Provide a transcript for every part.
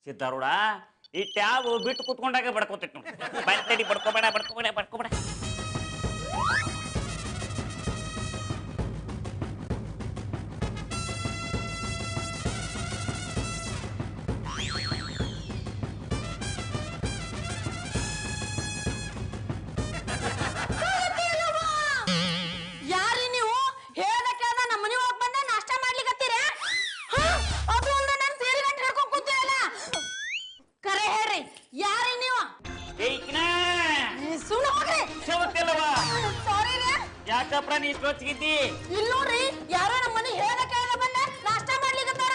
ಸಿದ್ದಾರೂಢ ಈ ಟ್ಯಾಬ್ ಬಿಟ್ಟು ಕುತ್ಕೊಂಡಾಗ ಬಡ್ಕೋತಿತ್ತು ಬರ್ತಡಿ ಬಡ್ಕೋಬೇಡ ಬಡ್ಕೋಬೇಡ ಬಡ್ಕೋಬೇಡ. ಯಾರಿ ನೀವು ಹೇಳ್ದ ಕೇಳ್ದ ನಮ್ಮ ಮನೆ ಒಳಗ್ ಬಂದ ನಾಷ್ಟ ಮಾಡ್ಲಿಕತ್ತೀರ? ಅದು ಅಲ್ದ ನನ್ ಸೀರೆ ಗಂಟು ಹಿಡ್ಕೊಂಡ್ ಕೂತಿರಲ್ಲ. ಕರೆ ಹೇಳ್ರಿ ಯಾರಿ ನೀವು? ಸುಳ್ಳು ಹೋಗ್ರಿ. ಸಾರಿ ರೀ. ಯಾಕಪ್ಪ ನೀ ಇಷ್ಟೊತ್ತಿಗಿದ್ದಿ? ಇಲ್ಲಿ ನೋಡ್ರಿ ಯಾರೋ ನಮ್ಮ ಮನೆ ಹೇಳ್ದ ಕೇಳ್ದ ಬಂದ ನಾಷ್ಟ ಮಾಡ್ಲಿಕತ್ತಾರ.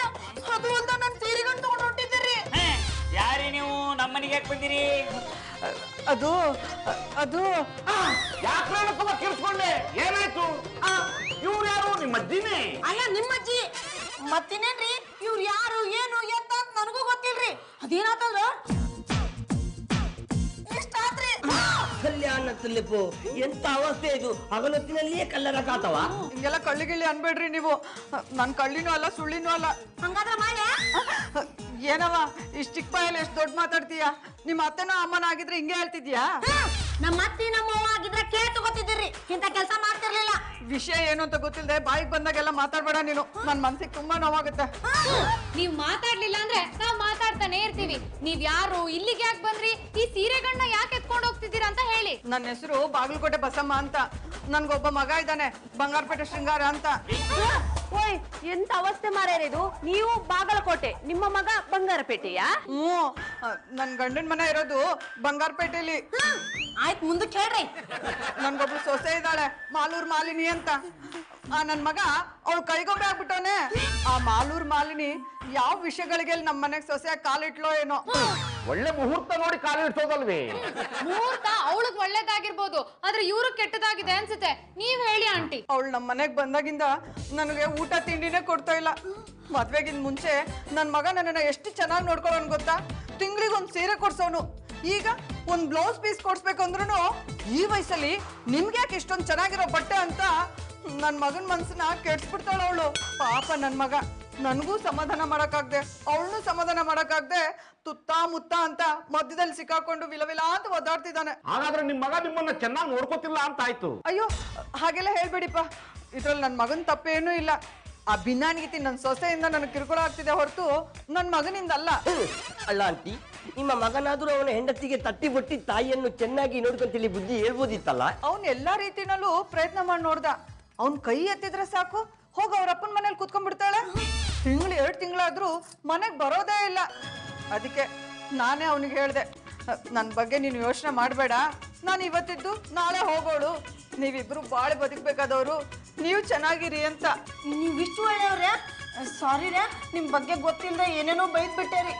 ಅದು ಅಲ್ದ ನನ್ ಸೀರೆ ಗಂಟು ತಗೊಂಡ್ ಹೊಂಟಿದ್ದೀರಿ. ಯಾರಿ ನೀವು ನಮ್ಮ ಮನೆಗೆ ಯಾಕೆ ಬಂದಿರಿ? ಅದು ಅದು ಯಾಕೆ ಕಿರ್ಸ್ಕೊಂಡೆ? ಏನಾಯ್ತು? ಇವ್ರು ಯಾರು? ನಿಮ್ಮ ಅಜ್ಜಿನೇ? ಅಲ್ಲ ನಿಮ್ಮ ಅಜ್ಜಿ. ಮತ್ತಿನೇನ್ರಿ ಇವ್ರು ಯಾರು ಏನು ಎತ್ತ ಅಂತ ನನಗೂ ಗೊತ್ತಿಲ್ರಿ. ಅದೇನಾತಂದ್ರ ಇಷ್ಟಾತ್ರಿ. ಕಲ್ಯಾಣ ತುಲಿಪು ಎಂತ ಅವಸ್ಥೆ ಇದು? ಹಗಲೊತ್ತಿನಲ್ಲಿಯೇ ಕಲ್ಲರ ಕಾತವ. ಹಿಂಗೆಲ್ಲ ಕಳ್ಳಿಗಿಳ್ಳಿ ಅನ್ಬೇಡ್ರಿ ನೀವು. ನನ್ ಕಳ್ಳಿನೂ ಅಲ್ಲ ಸುಳ್ಳಿನೂ ಅಲ್ಲ. ಹಂಗಾದ್ರ ಮಾಡಿ ಏನವ ಇಷ್ಟ ಚಿಕ್ಕ ಬಾಯಲ್ಲಿ ಎಷ್ಟು ದೊಡ್ಡ ಮಾತಾಡ್ತೀಯ? ನಿಮ್ಮ ಅತ್ತೆನೋ ಅಮ್ಮನ ಆಗಿದ್ರೆ ಹಿಂಗೆ ಹೇಳ್ತಿದ್ಯಾ? ನಮ್ಮ ಅತ್ತಿ ನಮ್ಮ ಅವ್ವ ಆಗಿದ್ರೆ ಕೇಳಿ ತಗೋತಿದ್ದೀರಿ. ಇಂತ ಕೆಲಸ ಮಾಡ್ತಿರ್ಲಿಲ್ಲ. ವಿಷಯ ಏನು ಅಂತ ಗೊತ್ತಿಲ್ಲದೆ ಬಾಯಿಗೆ ಬಂದಾಗೆಲ್ಲ ಮಾತಾಡ್ಬೇಡ ನೀನು. ನನ್ ಮನ್ಸಿಗೆ ತುಂಬಾ ನೋವಾಗುತ್ತೆ. ನೀವ್ ಮಾತಾಡ್ಲಿಲ್ಲ ಅಂದ್ರೆ ನಾವ್ ಮಾತಾಡ್ತಾನೆ ಇರ್ತೀವಿ. ನೀವ್ ಯಾರು, ಇಲ್ಲಿಗೆ ಯಾಕೆ ಬಂದ್ರಿ, ಈ ಸೀರೆಗಳನ್ನ ಯಾಕೆ ಎತ್ಕೊಂಡು ಹೋಗ್ತಿದ್ದೀರಾ ಅಂತ ಹೇಳಿ. ನನ್ನ ಹೆಸರು ಬಾಗಲಕೋಟೆ ಬಸಮ್ಮ ಅಂತ. ನನ್ಗೊಬ್ಬ ಮಗ ಇದ್ದಾನೆ ಬಂಗಾರಪೇಟೆ ಶೃಂಗಾರ ಅಂತ. ಓಯ್ ಎಂತ ಅವಸ್ಥೆ ಮಾರೇರಿದು? ನೀವು ಬಾಗಲಕೋಟೆ, ನಿಮ್ಮ ಮಗ ಬಂಗಾರಪೇಟೆಯಾ? ನನ್ ಗಂಡನ ಮನೆ ಇರೋದು ಬಂಗಾರಪೇಟೆಲಿ. ಆಯ್ತು ಮುಂದಕ್ಕೆ ಹೇಳ್ರಿ. ನನ್ಗೊಬ್ಳು ಸೊಸೆ ಇದ್ದಾಳೆ ಮಾಲೂರ್ ಮಾಲಿನಿ ಅಂತ. ನನ್ ಮಗ ಅವಳು ಕೈಗೊಂಬೆ ಆಗ್ಬಿಟ್ಟವನೆ. ಆ ಮಾಲೂರ್ ಮಾಲಿನಿ ಯಾವ ವಿಷಯಗಳಿಗೆ ನಮ್ ಮನೆಗ್ ಸೊಸೆಯಾಗಿ ಕಾಲಿಟ್ಲೋ ಏನೋ. ಒಳ್ಳೆ ಮುಹೂರ್ತ ನೋಡಿ ಕಾಲಿಡ್ಸೋದಲ್ವೇ? ಮುಹೂರ್ತ ಅವಳಗ್ ಒಳ್ಳೇದಾಗಿರ್ಬೋದು, ಆದ್ರೆ ಇವ್ರಿಗೆ ಕೆಟ್ಟದಾಗಿದೆ ಅನ್ಸುತ್ತೆ. ನೀವ್ ಹೇಳಿ ಆಂಟಿ. ಅವಳು ನಮ್ ಮನೆಗ್ ಬಂದಾಗಿಂದ ನನಗೆ ಊಟ ತಿಂಡಿನೇ ಕೊಡ್ತಾ ಇಲ್ಲ. ಮದ್ವೆಗಿಂತ ಮುಂಚೆ ನನ್ ಮಗ ನನ್ನನ್ನ ಎಷ್ಟು ಚೆನ್ನಾಗಿ ನೋಡ್ಕೊಳ್ಳೋನ್ ಗೊತ್ತಾ? ತಿಂಗಳಿಗೊಂದ್ ಸೀರೆ ಕೊಡ್ಸೋನು. ಈಗ ಒಂದ್ ಬ್ಲೌಸ್ ಪೀಸ್ ಕೊಡ್ಸ್ಬೇಕು ಅಂದ್ರೂ ಈ ವಯಸ್ಸಲ್ಲಿ ನಿಮ್ಗೆ ಯಾಕೆ ಇಷ್ಟೊಂದ್ ಚೆನ್ನಾಗಿರೋ ಬಟ್ಟೆ ಅಂತ ನನ್ ಮಗನ್ ಮನ್ಸನ್ನ ಕೆಡ್ಸ್ಬಿಡ್ತಾಳ ಅವಳು. ಪಾಪ ನನ್ ಮಗ. ನನ್ಗೂ ಸಮಾಧಾನ ಮಾಡಕ್ಕಾಗ್ದೆ ಅವಳನ್ನೂ ಸಮಾಧಾನ ಮಾಡಕ್ಕಾಗ್ದೆ ತುತ್ತ ಮುತ್ತ ಅಂತ ಮಧ್ಯದಲ್ಲಿ ಸಿಕ್ಕಾಕೊಂಡು ವಿಲವಿಲ ಅಂತ ಒದ್ದಾಡ್ತಿದ್ದಾನೆ. ಹಾಗಾದ್ರೆ ನಿಮ್ ಮಗ ನಿಮ್ಮನ್ನ ಚೆನ್ನಾಗಿ ನೋಡ್ಕೋತಿಲ್ಲ ಅಂತ ಆಯ್ತು. ಅಯ್ಯೋ ಹಾಗೆಲ್ಲ ಹೇಳ್ಬೇಡಿಪ್ಪ. ಇದ್ರಲ್ಲಿ ನನ್ ಮಗನ್ ತಪ್ಪೇನೂ ಇಲ್ಲ. ಆ ಭಿನ್ನಾಣಿಗಿತಿ ನನ್ನ ಸೊಸೆಯಿಂದ ನನಗೆ ಕಿರುಕುಳ ಆಗ್ತಿದೆ ಹೊರತು ನನ್ನ ಮಗನಿಂದ ಅಲ್ಲ. ಅಲ್ಲ ಆಂಟಿ, ನಿಮ್ಮ ಮಗನಾದ್ರೂ ಅವನ ಹೆಂಡತಿಗೆ ತಟ್ಟಿ ಬಟ್ಟಿ ತಾಯಿಯನ್ನು ಚೆನ್ನಾಗಿ ನೋಡ್ಕೊಂತೇಳಿ ಬುದ್ಧಿ ಹೇಳ್ಬೋದಿತ್ತಲ್ಲ. ಅವ್ನ್ ಎಲ್ಲಾ ರೀತಿನಲ್ಲೂ ಪ್ರಯತ್ನ ಮಾಡಿ ನೋಡ್ದ. ಅವ್ನ್ ಕೈ ಎತ್ತಿದ್ರೆ ಸಾಕು ಹೋಗ ಅವ್ರ ಅಪ್ಪನ ಮನೇಲಿ ಕುತ್ಕೊಂಡ್ಬಿಡ್ತಾಳೆ. ತಿಂಗಳು 2 ತಿಂಗಳಾದ್ರೂ ಮನೆಗ್ ಬರೋದೇ ಇಲ್ಲ. ಅದಕ್ಕೆ ನಾನೇ ಅವನಿಗೆ ಹೇಳ್ದೆ, ನನ್ನ ಬಗ್ಗೆ ನೀನು ಯೋಚನೆ ಮಾಡಬೇಡ, ನಾನು ಇವತ್ತಿದ್ದು ನಾಳೆ ಹೋಗೋಳು, ನೀವಿಬ್ರು ಬಾಳೆ ಬದುಕಬೇಕಾದವರು, ನೀವು ಚೆನ್ನಾಗಿರಿ ಅಂತ. ನೀವು ಇಷ್ಟು ಒಳ್ಳೆಯವ್ರೆ. ಸಾರಿ ರೇ, ನಿಮ್ಮ ಬಗ್ಗೆ ಗೊತ್ತಿಲ್ಲದೆ ಏನೇನೋ ಬೈದ್ಬಿಟ್ಟೇರಿ.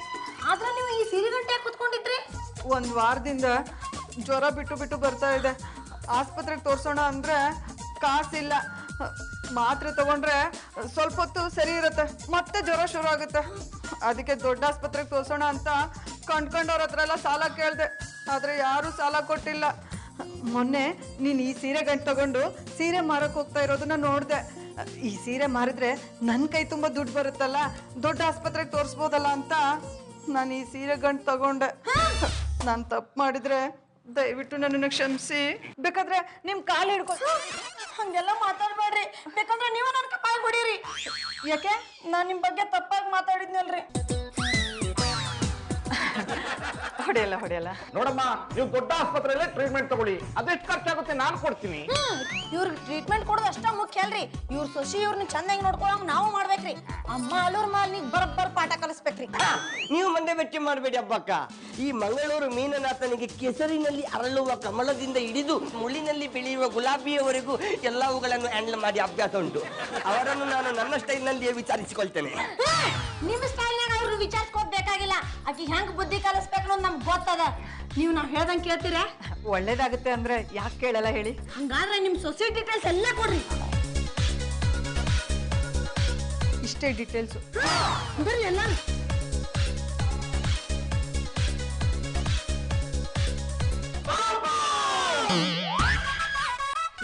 ಆದ್ರೆ ನೀವು ಈ ಸೀರೆ ಗಂಟೆ ಕುತ್ಕೊಂಡಿದ್ರಿ. 1 ವಾರದಿಂದ ಜ್ವರ ಬಿಟ್ಟು ಬರ್ತಾ ಇದೆ. ಆಸ್ಪತ್ರೆಗೆ ತೋರಿಸೋಣ ಅಂದ್ರೆ ಕಾಸಿಲ್ಲ. ಮಾತ್ರೆ ತಗೊಂಡ್ರೆ ಸ್ವಲ್ಪ ಹೊತ್ತು ಸರಿ ಇರುತ್ತೆ, ಮತ್ತೆ ಜ್ವರ ಶುರು ಆಗುತ್ತೆ. ಅದಕ್ಕೆ ದೊಡ್ಡ ಆಸ್ಪತ್ರೆಗೆ ತೋರಿಸೋಣ ಅಂತ ಕಂಡ್ಕೊಂಡವ್ರ ಹತ್ರ ಎಲ್ಲ ಸಾಲ ಕೇಳಿದೆ, ಆದ್ರೆ ಯಾರೂ ಸಾಲ ಕೊಟ್ಟಿಲ್ಲ. ಮೊನ್ನೆ ನೀನು ಈ ಸೀರೆ ಗಂಟು ತಗೊಂಡು ಸೀರೆ ಮಾರಕ್ಕೆ ಹೋಗ್ತಾ ಇರೋದನ್ನ ನೋಡಿದೆ. ಈ ಸೀರೆ ಮಾರಿದ್ರೆ ನನ್ನ ಕೈ ತುಂಬ ದುಡ್ಡು ಬರುತ್ತಲ್ಲ, ದೊಡ್ಡ ಆಸ್ಪತ್ರೆಗೆ ತೋರಿಸ್ಬೋದಲ್ಲ ಅಂತ ನಾನು ಈ ಸೀರೆ ಗಂಟು ತಗೊಂಡೆ. ನಾನು ತಪ್ಪು ಮಾಡಿದ್ರೆ ದಯವಿಟ್ಟು ನನ್ನನ್ನು ಕ್ಷಮಿಸಿ. ಬೇಕಾದ್ರೆ ನಿಮ್ ಕಾಲು ಹಿಡ್ಕೊ. ಹಂಗೆಲ್ಲ ಮಾತಾಡ್ಬೇಡ್ರಿ. ಬೇಕಂದ್ರೆ ನೀವು ನನ್ನ ಕಪಾಳ ಹೊಡೀರಿ. ಯಾಕೆ ನಾನು ನಿಮ್ಮ ಬಗ್ಗೆ ತಪ್ಪಾಗಿ ಮಾತಾಡಿದ್ನಲ್ರಿ. ಹೊಡೆಯಲ್ಲ ನೋಡಮ್ಮ, ನೀವು ದೊಡ್ಡ ಆಸ್ಪತ್ರೆಯಲ್ಲೇ ಟ್ರೀಟ್ಮೆಂಟ್ ತಗೊಳ್ಳಿ, ಅದೆಷ್ಟು ಖರ್ಚಾಗುತ್ತೆ ನಾನು ಕೊಡ್ತೀನಿ. ಇವ್ರಿಗೆ ಟ್ರೀಟ್ಮೆಂಟ್ ಕೊಡೋದು ಅಷ್ಟ ಮುಖ್ಯ ಅಲ್ರಿ. ಇವ್ರ ಸೊಸಿ ಇವ್ರನ್ನ ಚಂದಾಗಿ ನೋಡ್ಕೊಳಂಗ್ ನಾವು ಮಾಡ್ಬೇಕ್ರಿ. ಅಮ್ಮ ಅಲ್ಲೂರ್ ಮಾಲ್ನಿಗೆ ಬರಬ್ಬರ್ ಪಾಠ ಕಲಿಸ್ಬೇಕ್ರಿ. ನೀವು ಮಂದೆ ವೆಚ್ಚ ಮಾಡಬೇಡಿ ಅಬ್ಬಕ್ಕ. ಈ ಮಂಗಳೂರು ಮೀನನಾಥನಿಗೆ ಕೆಸರಿನಲ್ಲಿ ಅರಳುವ ಕಮಲದಿಂದ ಹಿಡಿದು ಮುಳ್ಳಿನಲ್ಲಿ ಬೆಳೆಯುವ ಗುಲಾಬಿಯವರೆಗೂ ಎಲ್ಲವುಗಳನ್ನು ಹ್ಯಾಂಡಲ್ ಮಾಡಿ ಅಭ್ಯಾಸ ಉಂಟು. ಅವರನ್ನು ನಾನು ನನ್ನ ಸ್ಟೈಲ್ನಲ್ಲಿಯೇ ವಿಚಾರಿಸಿಕೊಳ್ತೇನೆ. ನಿಮ್ಮ ಸ್ಟೈಲ್ನಾಗ ಅವ್ರನ್ನ ವಿಚಾರಿಸ್ಕೋದ್ ಬೇಕಾಗಿಲ್ಲ. ಆಕಿ ಹೆಂಗ್ ಬುದ್ಧಿ ಕಲಿಸ್ಬೇಕು ಅನ್ನೋದು ನಮ್ಗೆ ಗೊತ್ತದ. ನೀವು ನಾವು ಹೇಳ್ದಂಗೆ ಕೇಳ್ತೀರಾ? ಒಳ್ಳೇದಾಗುತ್ತೆ ಅಂದ್ರೆ ಯಾಕೆ ಕೇಳಲ್ಲ ಹೇಳಿ. ಹಂಗಾದ್ರೆ ನಿಮ್ ಸೊಸೈಟಿ ಡೀಟೇಲ್ಸ್ ಎಲ್ಲ ಕೊಡ್ರಿ. ಇಷ್ಟೇ ಡೀಟೇಲ್ಸು. ಬರ್ರಿ ಎಲ್ಲ.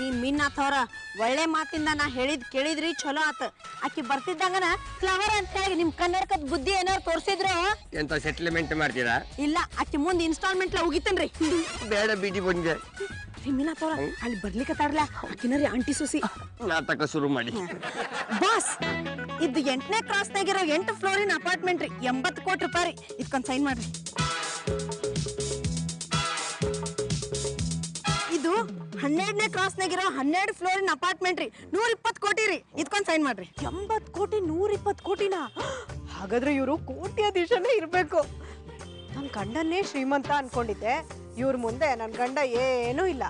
ಈ ಮಿನ್ನಾಥವ್ರ ಒಳ್ಳೆ ಮಾತಿಂದ ನಾ ಹೇಳಿದ್ ಕೇಳಿದ್ರಿ ಚಲೋ ಆತ. ಆಕಿ ಬರ್ತಿದ್ದಂಗನ ಫ್ಲವರ್ ಅಂತ ಹೇಳಿ ನಿಮ್ ಕನ್ನಡಕದ ಬುದ್ಧಿ ಏನಾರು ತೋರ್ಸಿದ್ರು ಎಂತ ಸೆಟ್ಲ್ಮೆಂಟ್ ಮಾಡ್ತೀರಾ? ಇಲ್ಲ ಆಕಿ ಮುಂದ್ ಇನ್ಸ್ಟಾಲ್ಮೆಂಟ್ ಹೋಗಿತ್ತನ್ರಿ. ಬೇಡ ಬಿಡಿ ಬಂದೆ. ಮಿನ್ನಾಥವ್ರ ಅಲ್ಲಿ ಬರ್ಲಿಕ್ಕತ್ತಾಡ್ಲ ಆಕಿನರಿ ಆಂಟಿ ಸೊಸಿ ನಾಟಕ ಶುರು ಮಾಡಿ. ಬಾಸ್ ಇದು 8ನೇ ಕ್ರಾಸ್ನಾಗಿರೋ 8 ಫ್ಲೋರಿನ ಅಪಾರ್ಟ್ಮೆಂಟ್ ರೀ, 80 ಕೋಟಿ ರೂಪಾಯಿ ರೀ. ಇದಕ್ಕೊಂದ್ ಸೈನ್ ಮಾಡ್ರಿ. ಇದು 12ನೇ ಕ್ರಾಸ್ನಾಗಿರೋ 12 ಫ್ಲೋರಿನ ಅಪಾರ್ಟ್ಮೆಂಟ್ ರೀ, 120 ಕೋಟಿ ರೀ. ಇದಕ್ಕೊಂದ್ ಸೈನ್ ಮಾಡ್ರಿ. 80 ಕೋಟಿ 120 ಕೋಟಿನ? ಹಾಗಾದ್ರೆ ಇವರು ಕೋಟ್ಯಾಧೀಶನೇ ಇರ್ಬೇಕು. ನನ್ ಗಂಡನ್ನೇ ಶ್ರೀಮಂತ ಅನ್ಕೊಂಡಿದ್ದೆ, ಇವ್ರ ಮುಂದೆ ನನ್ ಗಂಡ ಏನೂ ಇಲ್ಲ.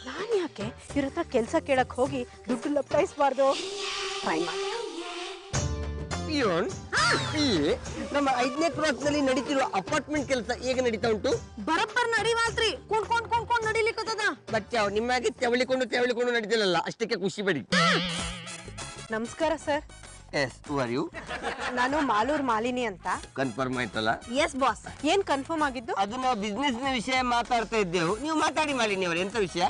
ನಾನ್ ಯಾಕೆ ಇವ್ರ ಹತ್ರ ಕೆಲ್ಸ ಕೇಳಕ್ ಹೋಗಿ ದುಡ್ಡು ಲಪ್ಟಾಯಿಸ್ಬಾರ್ದು? ಟ್ರೈ ಮಾಡಿ. ನಮ್ಮ 5ನೇ ಕ್ರಾಸ್ ನಲ್ಲಿ ನಡೀತಿರುವ ಅಪಾರ್ಟ್ಮೆಂಟ್ ಕೆಲಸ ಹೇಗೆ ನಡೀತಾ ಉಂಟು? ಬರಬ್ಬರ್ ನಡಿವಾಲ್ತ್ರಿ, ಕೊಂಡ್ಕೊಂಡ್ ನಡಿಲಿಕ್ಕದ. ಬಟ್ ನಿಮ್ಮಾಗೆ ತೆವಳಿಕೊಂಡು ನಡೀತಿಲ್ಲ, ಅಷ್ಟಕ್ಕೆ ಖುಷಿ ಪಡಿ. ನಮಸ್ಕಾರ sir. Yes, who are you? ನಾನು ಮಾಲೂರ್ ಮಾಲಿನಿ ಅಂತ. ಕನ್ಫರ್ಮ್ ಆಯ್ತಲ್ಲ? Yes boss. ಏನ್ ಕನ್ಫರ್ಮ್ ಆಗಿದ್ದು? ಅದು ನಾವು ಬಿಸ್ನೆಸ್ ನ ವಿಷಯ ಮಾತಾಡ್ತಾ ಇದ್ದೆವು, ನೀವು ಮಾತಾಡಿ ಮಾಲಿನಿ ಅವರು. ಎಂತ ವಿಷಯ?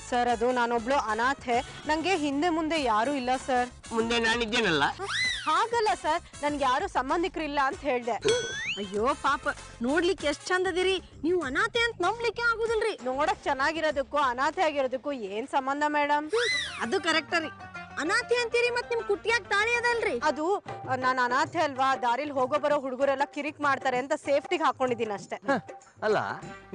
ಸರ್ ಅದು ನಾನೊಬ್ಳು ಅನಾಥೆ, ನಂಗೆ ಹಿಂದೆ ಮುಂದೆ ಯಾರು ಇಲ್ಲ ಸರ್. ಮುಂದೆ ನಾನಿದ್ದೇನಲ್ಲ. ಹಾಗಲ್ಲ ಸರ್, ನನ್ಗೆ ಯಾರು ಸಂಬಂಧಿಕರಿಲ್ಲ ಅಂತ ಹೇಳ್ದೆ. ಅಯ್ಯೋ ಪಾಪ, ನೋಡ್ಲಿಕ್ಕೆ ಎಷ್ಟ್ ಚಂದ ಅದಿರಿ, ನೀವು ಅನಾಥೆ ಅಂತ ನಂಬ್ಲಿಕ್ಕೆ ಆಗುದಿಲ್ರಿ. ನೋಡಕ್ ಚೆನ್ನಾಗಿರೋದಕ್ಕೂ ಅನಾಥೆ ಆಗಿರೋದಕ್ಕೂ ಏನ್ ಸಂಬಂಧ ಮೇಡಮ್? ಅದು ಕರೆಕ್ಟ್ ರೀ. ಅನಾಥೆ ಅಂತೀರಿ, ಮತ್ ನಿಮ್ ಕುಟ್ಟಿಯಾಗ ತಾಳಿ ಅದಲ್ರಿ. ಅದು ನಾನು ಅನಾಥೆ ಅಲ್ವಾ, ದಾರಿಲಿ ಹೋಗೋ ಬರೋ ಹುಡುಗರೆಲ್ಲ ಕಿರಿಕ್ ಮಾಡ್ತಾರೆ ಅಂತ ಸೇಫ್ಟಿಗೆ ಹಾಕೊಂಡಿದ್ದೀನಿ ಅಷ್ಟೇ. ಅಲ್ಲ,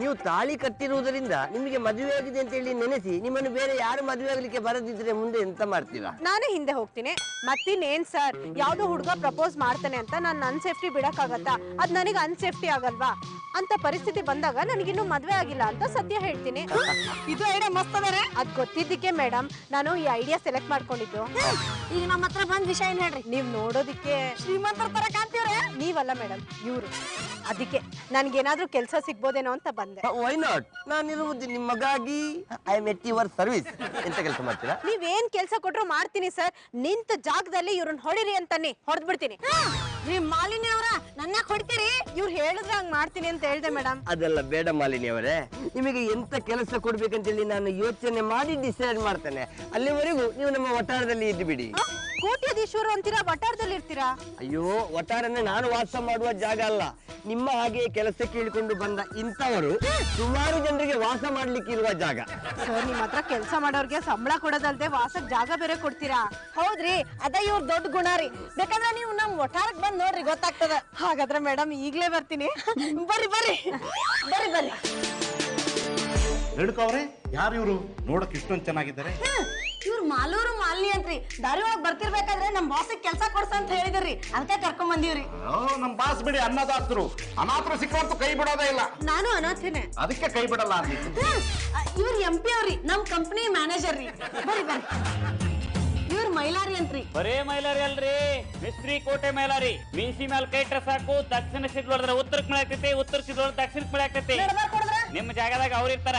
ನೀವು ತಾಳಿ ಕಟ್ಟಿರುವುದರಿಂದ ನಿಮಗೆ ಮದುವೆ ಆಗಿದೆ ಅಂತ ಹೇಳಿ ನೆನೆಸಿ ನಿಮ್ಮನ್ನು ಬೇರೆ ಯಾರು ಮದುವೆ ಆಗ್ಲಿಕ್ಕೆ ಬರದಿದ್ರೆ ಮುಂದೆ ಎಂತ ಮಾಡ್ತೀರಾ? ನಾನೇ ಹಿಂದೆ ಹೋಗ್ತೀನಿ. ಮತ್ತಿನ್ನೇನ್ ಸರ್, ಯಾವ್ದೋ ಹುಡುಗ ಪ್ರಪೋಸ್ ಮಾಡ್ತಾನೆ ಅಂತ ನಾನು ನನ್ ಸೇಫ್ಟಿ ಬಿಡಕ್ ಆಗತ್ತಾ? ಅದ್ ನನಗೆ ಅನ್ಸೇಫ್ಟಿ ಆಗಲ್ವಾ? ಅಂತ ಪರಿಸ್ಥಿತಿ ಬಂದಾಗ ನನಗಿನ್ನೂ ಮದ್ವೆ ಆಗಿಲ್ಲ ಅಂತ ಸತ್ಯ ಹೇಳ್ತೀನಿ. ಇದು ಐಡಿಯಾ ಮಸ್ತ್ ಅದಾರೆ. ಅದ್ ಗೊತ್ತಿದ್ದಕ್ಕೆ ಮೇಡಮ್ ನಾನು ಈ ಐಡಿಯಾ ಸೆಲೆಕ್ಟ್ ಮಾಡ್ಕೊಂಡಿದ್ದು. ಈಗ ನಮ್ಮ ಹತ್ರ ಬಂದ್ ವಿಷಯ ಏನ್ ಹೇಳ್ರಿ. ನೀವ್ ನೋಡೋದಿಕ್ಕೆ ಶ್ರೀಮಂತರ ತರ ಕಾಣ್ತೀವ್ರೆ. ನೀವಲ್ಲ ಮೇಡಮ್, ಇವ್ರು. ಅದಕ್ಕೆ ನನ್ಗೇನಾದ್ರೂ ಕೆಲಸ ಸಿಗ್ಬೋದೇನೋ ಅಂತ ಬಂದೆ. Y not? ನಾನಿರುವುದು ನಿಮಗಾಗಿ. I am at your service. ಎಂತ ಕೆಲಸ ಮಾಡ್ತೀರಾ? ನೀವೇನ್ ಕೆಲಸ ಕೊಟ್ರು ಮಾಡ್ತೀನಿ ಸರ್. ನಿಂತ ಜಾಗದಲ್ಲಿ ಇವ್ರನ್ನ ಹೊಡಿರಿ ಅಂತಾನೆ ಹೊಡೆದ್ ಬಿಡ್ತೀನಿ. ರೀ ಮಾಲಿನಿ ಅವರ, ನನ್ನ ಹೊಡಿತೀರಿ? ಇವ್ರು ಹೇಳಿದ್ರೆ ಹಂಗ್ ಮಾಡ್ತೀನಿ ಅಂತ ಹೇಳ್ದೆ ಮೇಡಮ್. ಅದೆಲ್ಲ ಬೇಡ ಮಾಲಿನಿ ಅವರೇ, ನಿಮಗೆ ಎಂತ ಕೆಲಸ ಕೊಡ್ಬೇಕಂತೇಳಿ ನಾನು ಯೋಚನೆ ಮಾಡಿ ಡಿಸೈಡ್ ಮಾಡ್ತೇನೆ. ಅಲ್ಲಿವರೆಗೂ ನೀವು ನಮ್ಮ ವಠಾರದಲ್ಲಿ ಇದ್ದು ಬಿಡಿ. ಕೋಟ್ಯಾಧೀಶ್ವರು ಅಂತೀರಾ, ವಠಾರದಲ್ಲಿ ಇರ್ತೀರಾ? ಅಯ್ಯೋ, ವಠಾರನೇ ನಾನು ವಾಸ ಮಾಡುವ ಜಾಗ ಅಲ್ಲ. ನಿಮ್ಮ ಹಾಗೆ ಕೆಲಸ ಕೇಳಿಕೊಂಡು ಬಂದ ಇಂಥವರು ಸುಮಾರು ಜನರಿಗೆ ವಾಸ ಮಾಡ್ಲಿಕ್ಕೆ ಇರುವ ಜಾಗ. ಸರ್, ನಿಮ್ ಹತ್ರ ಕೆಲಸ ಮಾಡೋರ್ಗೆ ಸಂಬಳ ಕೊಡೋದಲ್ದೆ ವಾಸಕ್ ಜಾಗ ಬೇರೆ ಕೊಡ್ತೀರಾ? ಹೌದ್ರಿ, ಅದ ಇವ್ರ ದೊಡ್ಡ ಗುಣ ರೀ. ಬೇಕಾದ್ರೆ ನೀವು ನಮ್ ಒಟ್ಟಾರಕ್ ಬಂದ್ ನೋಡ್ರಿ, ಗೊತ್ತಾಗ್ತದ. ಹಾಗಾದ್ರೆ ಮೇಡಮ್ ಈಗ್ಲೇ ಬರ್ತೀನಿ. ಬರ್ರಿ ಬರ್ರಿ ಬರ್ರಿ ಬರ್ರಿ. ರೇಣುಕಾ ಯಾರು ಇವರು? ನೋಡಕ್ ಇಷ್ಟೊಂದು ಚೆನ್ನಾಗಿದ್ದಾರೆ. ಇವ್ರು ಮಾಲೂರು ಮಾಲಿನಿ ಅಂತ್ರಿ. ದಾರಿ ಒಳಗ್ ಬರ್ತಿರ್ಬೇಕಾದ್ರೆ ನಮ್ ಬಾಸಿಗೆ ಕೆಲಸ ಕೊಡ್ಸ ಅಂತ ಹೇಳಿದ್ರಿ, ಅದಕ್ಕೆ ಕರ್ಕೊಂಡ್ ಬಂದೀವ್ರಿ. ನಮ್ ಬಾಸ್ ಬಿಡಿ, ಅನ್ನದಾತರು. ಅನಾಥರು ಸಿಕ್ಕಂತೂ ಕೈ ಬಿಡೋದೇ ಇಲ್ಲ. ನಾನು ಅನಾಥೇನೆ, ಅದಕ್ಕೆ ಕೈ ಬಿಡಲ್ಲ ಅಂದಿದ್ದು. ಇವ್ರ MP ಅವ್ರಿ, ನಮ್ ಕಂಪನಿ ಮ್ಯಾನೇಜರ್ ರೀ. ಬರ್ರಿ ಬರ್ರಿ. ಇವ್ರ ಮೈಲಾರಿ ಅಂತ್ರಿ. ಬರೇ ಮೈಲಾರಿ ಅಲ್ರಿ, ಮಿಸ್ತ್ರಿ ಕೋಟೆ ಮೈಲಾರಿ. ಮೀಸಿ ಮ್ಯಾಲ ಕೈ ಇಟ್ರ ಸಾಕು, ದಕ್ಷಿಣ ಸಿದ್ ಹೊಡೆದ್ರೆ ಉತ್ತರಕ್ಕೆ ಮಳೆ ಆಗ್ತೈತಿ, ಉತ್ತರ ಸಿದ್ ಹೊಡೆದ್ರೆ ದಕ್ಷಿಣಕ್ಕೆ ಮಳೆ ಆಗ್ತೈತಿ. ನಿಮ್ಮ ಜಾಗದಾಗ ಅವ್ರ ಇರ್ತಾರ.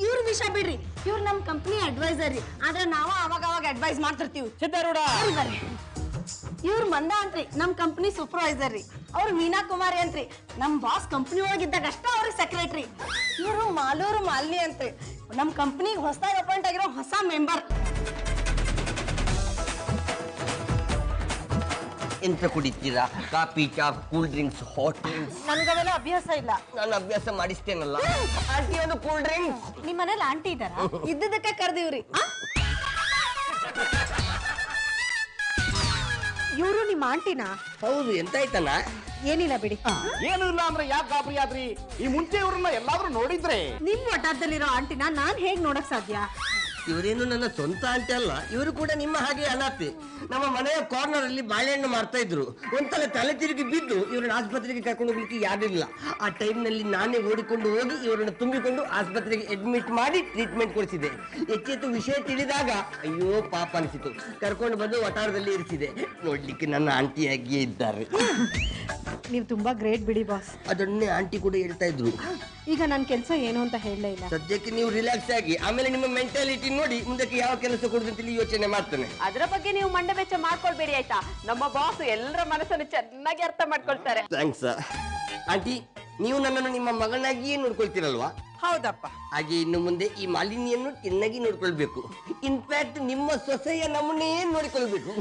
ಇವ್ರ ವಿಷಯ ಬಿಡ್ರಿ, ಇವ್ರ ನಮ್ ಕಂಪನಿ ಅಡ್ವೈಸರ್ ರೀ. ಆದ್ರೆ ನಾವು ಅವಾಗ ಅವಾಗ ಅಡ್ವೈಸ್ ಮಾಡ್ತಿರ್ತೀವಿ. ಸಿದ್ಧಾರೂಢ. ಇವ್ರ ಮಂದ ಅಂತ್ರಿ, ನಮ್ ಕಂಪನಿ ಸೂಪರ್ವೈಸರ್ ರೀ. ಅವ್ರು ಮೀನಾ ಕುಮಾರಿ ಅಂತ್ರಿ, ನಮ್ ಬಾಸ್ ಕಂಪನಿ ಒಳಗಿದ್ದಾಗ ಅಷ್ಟ ಅವ್ರಿಗೆ ಸೆಕ್ರೆಟರಿ. ಇವ್ರು ಮಾಲೂರು ಮಾಲಿನಿ ಅಂತ್ರಿ, ನಮ್ ಕಂಪನಿಗೆ ಹೊಸದಾಗಿ ಅಪಾಯಿಂಟ್ ಆಗಿರೋ ಹೊಸ ಮೆಂಬರ್. ಎಂತ ಕುಡಿತೀರಾ? ಕಾಫಿ, ಚಾ, ಕೂಲ್ ಡ್ರಿಂಕ್ಸ್, ಹಾಟ್ ಡ್ರಿಂಕ್ಸ್? ನನ್ಗವೆಲ್ಲ ಅಭ್ಯಾಸ ಇಲ್ಲ. ನಾನು ಅಭ್ಯಾಸ ಮಾಡಿಸ್ತೇನಲ್ಲ. ಆಂಟಿ, ಒಂದು ಕೂಲ್ ಡ್ರಿಂಕ್ಸ್. ನಿಮ್ ಮನೇಲಿ ಆಂಟಿ ಇದಾರ? ಇದ್ದದಕ್ಕೆ ಕರ್ದಿವ್ರಿ. ಇವ್ರು ನಿಮ್ ಆಂಟಿನಾ? ಹೌದು. ಎಂತ ಆಯ್ತಲ್ಲ? ಏನಿಲ್ಲ ಬಿಡಿ. ಏನು ಇಲ್ಲ ಅಂದ್ರೆ ಯಾಕೆ ಗಾಬರಿ ಆದ್ರಿ? ಈ ಮುಂಚೆ ಇವ್ರನ್ನ ಎಲ್ಲಾದ್ರೂ ನೋಡಿದ್ರೆ? ನಿಮ್ ಒಟ್ಟಾರದಲ್ಲಿರೋ ಆಂಟಿನ ನಾನ್ ಹೇಗ್ ನೋಡಕ್ ಸಾಧ್ಯ? ಇವರೇನು ನನ್ನ ಸ್ವಂತ ಆಂಟಿ ಅಲ್ಲ, ಇವರು ಕೂಡ ನಿಮ್ಮ ಹಾಗೆ ಅನಾಥೆ. ನಮ್ಮ ಮನೆಯ ಕಾರ್ನರ್ ಅಲ್ಲಿ ಬಾಳೆಹಣ್ಣು ಮಾಡ್ತಾ ಇದ್ರು. ಒಂದ್ಸಲ ತಲೆ ತಿರುಗಿ ಬಿದ್ದು ಇವ್ರನ್ನ ಆಸ್ಪತ್ರೆಗೆ ಕರ್ಕೊಂಡು ಹೋಗ್ಲಿಕ್ಕೆ ಯಾರಿಲ್ಲ. ಆ ಟೈಮ್ ನಲ್ಲಿ ನಾನೇ ಓಡಿಕೊಂಡು ಹೋಗಿ ಇವರನ್ನು ತುಂಬಿಕೊಂಡು ಆಸ್ಪತ್ರೆಗೆ ಅಡ್ಮಿಟ್ ಮಾಡಿ ಟ್ರೀಟ್ಮೆಂಟ್ ಕೊಡಿಸಿದೆ. ಹೆಚ್ಚೆತ್ತು ವಿಷಯ ತಿಳಿದಾಗ ಅಯ್ಯೋ ಪಾಪ ಅನಿಸಿತು. ಕರ್ಕೊಂಡು ಬಂದು ವಠಾರದಲ್ಲಿ ಇರಿಸಿದೆ. ನೋಡ್ಲಿಕ್ಕೆ ನನ್ನ ಆಂಟಿಯಾಗಿಯೇ ಇದ್ದಾರೆ. ನೀವು ತುಂಬಾ ಗ್ರೇಟ್ ಬಿಡಿ ಬಾಸ್. ಅದನ್ನೇ ಆಂಟಿ ಕೂಡ ಹೇಳ್ತಾ ಇದ್ರು. ಈಗ ನನ್ ಕೆಲ್ಸ ಏನು ಅಂತ ಹೇಳಲೇ ಇಲ್ಲ. ಸದ್ಯಕ್ಕೆ ನೀವು ರಿಲ್ಯಾಕ್ಸ್ ಆಗಿ, ಆಮೇಲೆ ನಿಮ್ಮ ಮೆಂಟಾಲಿಟಿ ನೋಡಿ ಮುಂದಕ್ಕೆ ಯಾವ ಕೆಲಸ ಕೊಡುದಂತೇಳಿ ಯೋಚನೆ ಮಾಡ್ತಾನೆ. ಅದರ ಬಗ್ಗೆ ನೀವು ಮಂಡ ವೆಚ್ಚ ಮಾಡ್ಕೊಳ್ಬೇಡಿ ಆಯ್ತಾ? ನಮ್ಮ ಬಾಸ್ ಎಲ್ಲರ ಮನಸ್ಸನ್ನು ಚೆನ್ನಾಗಿ ಅರ್ಥ ಮಾಡ್ಕೊಳ್ತಾರೆ. ಥ್ಯಾಂಕ್ಸ್. ಆಂಟಿ, ನೀವು ನನ್ನನ್ನು ನಿಮ್ಮ ಮಗನಾಗಿಯೇ ನೋಡ್ಕೊಳ್ತೀರಲ್ವಾ? ಹೌದಪ್ಪ. ಹಾಗೆ ಇನ್ನು ಮುಂದೆ ಈ ಮಾಲಿನ್ಯನ್ನು ಚೆನ್ನಾಗಿ ನೋಡ್ಕೊಳ್ಬೇಕು. ಇನ್ಫ್ಯಾಕ್ಟ್ ನಿಮ್ಮ ಸೊಸೆಯ ನಮ್ಮನ್ನೇ ನೋಡಿಕೊಳ್ಬೇಕು.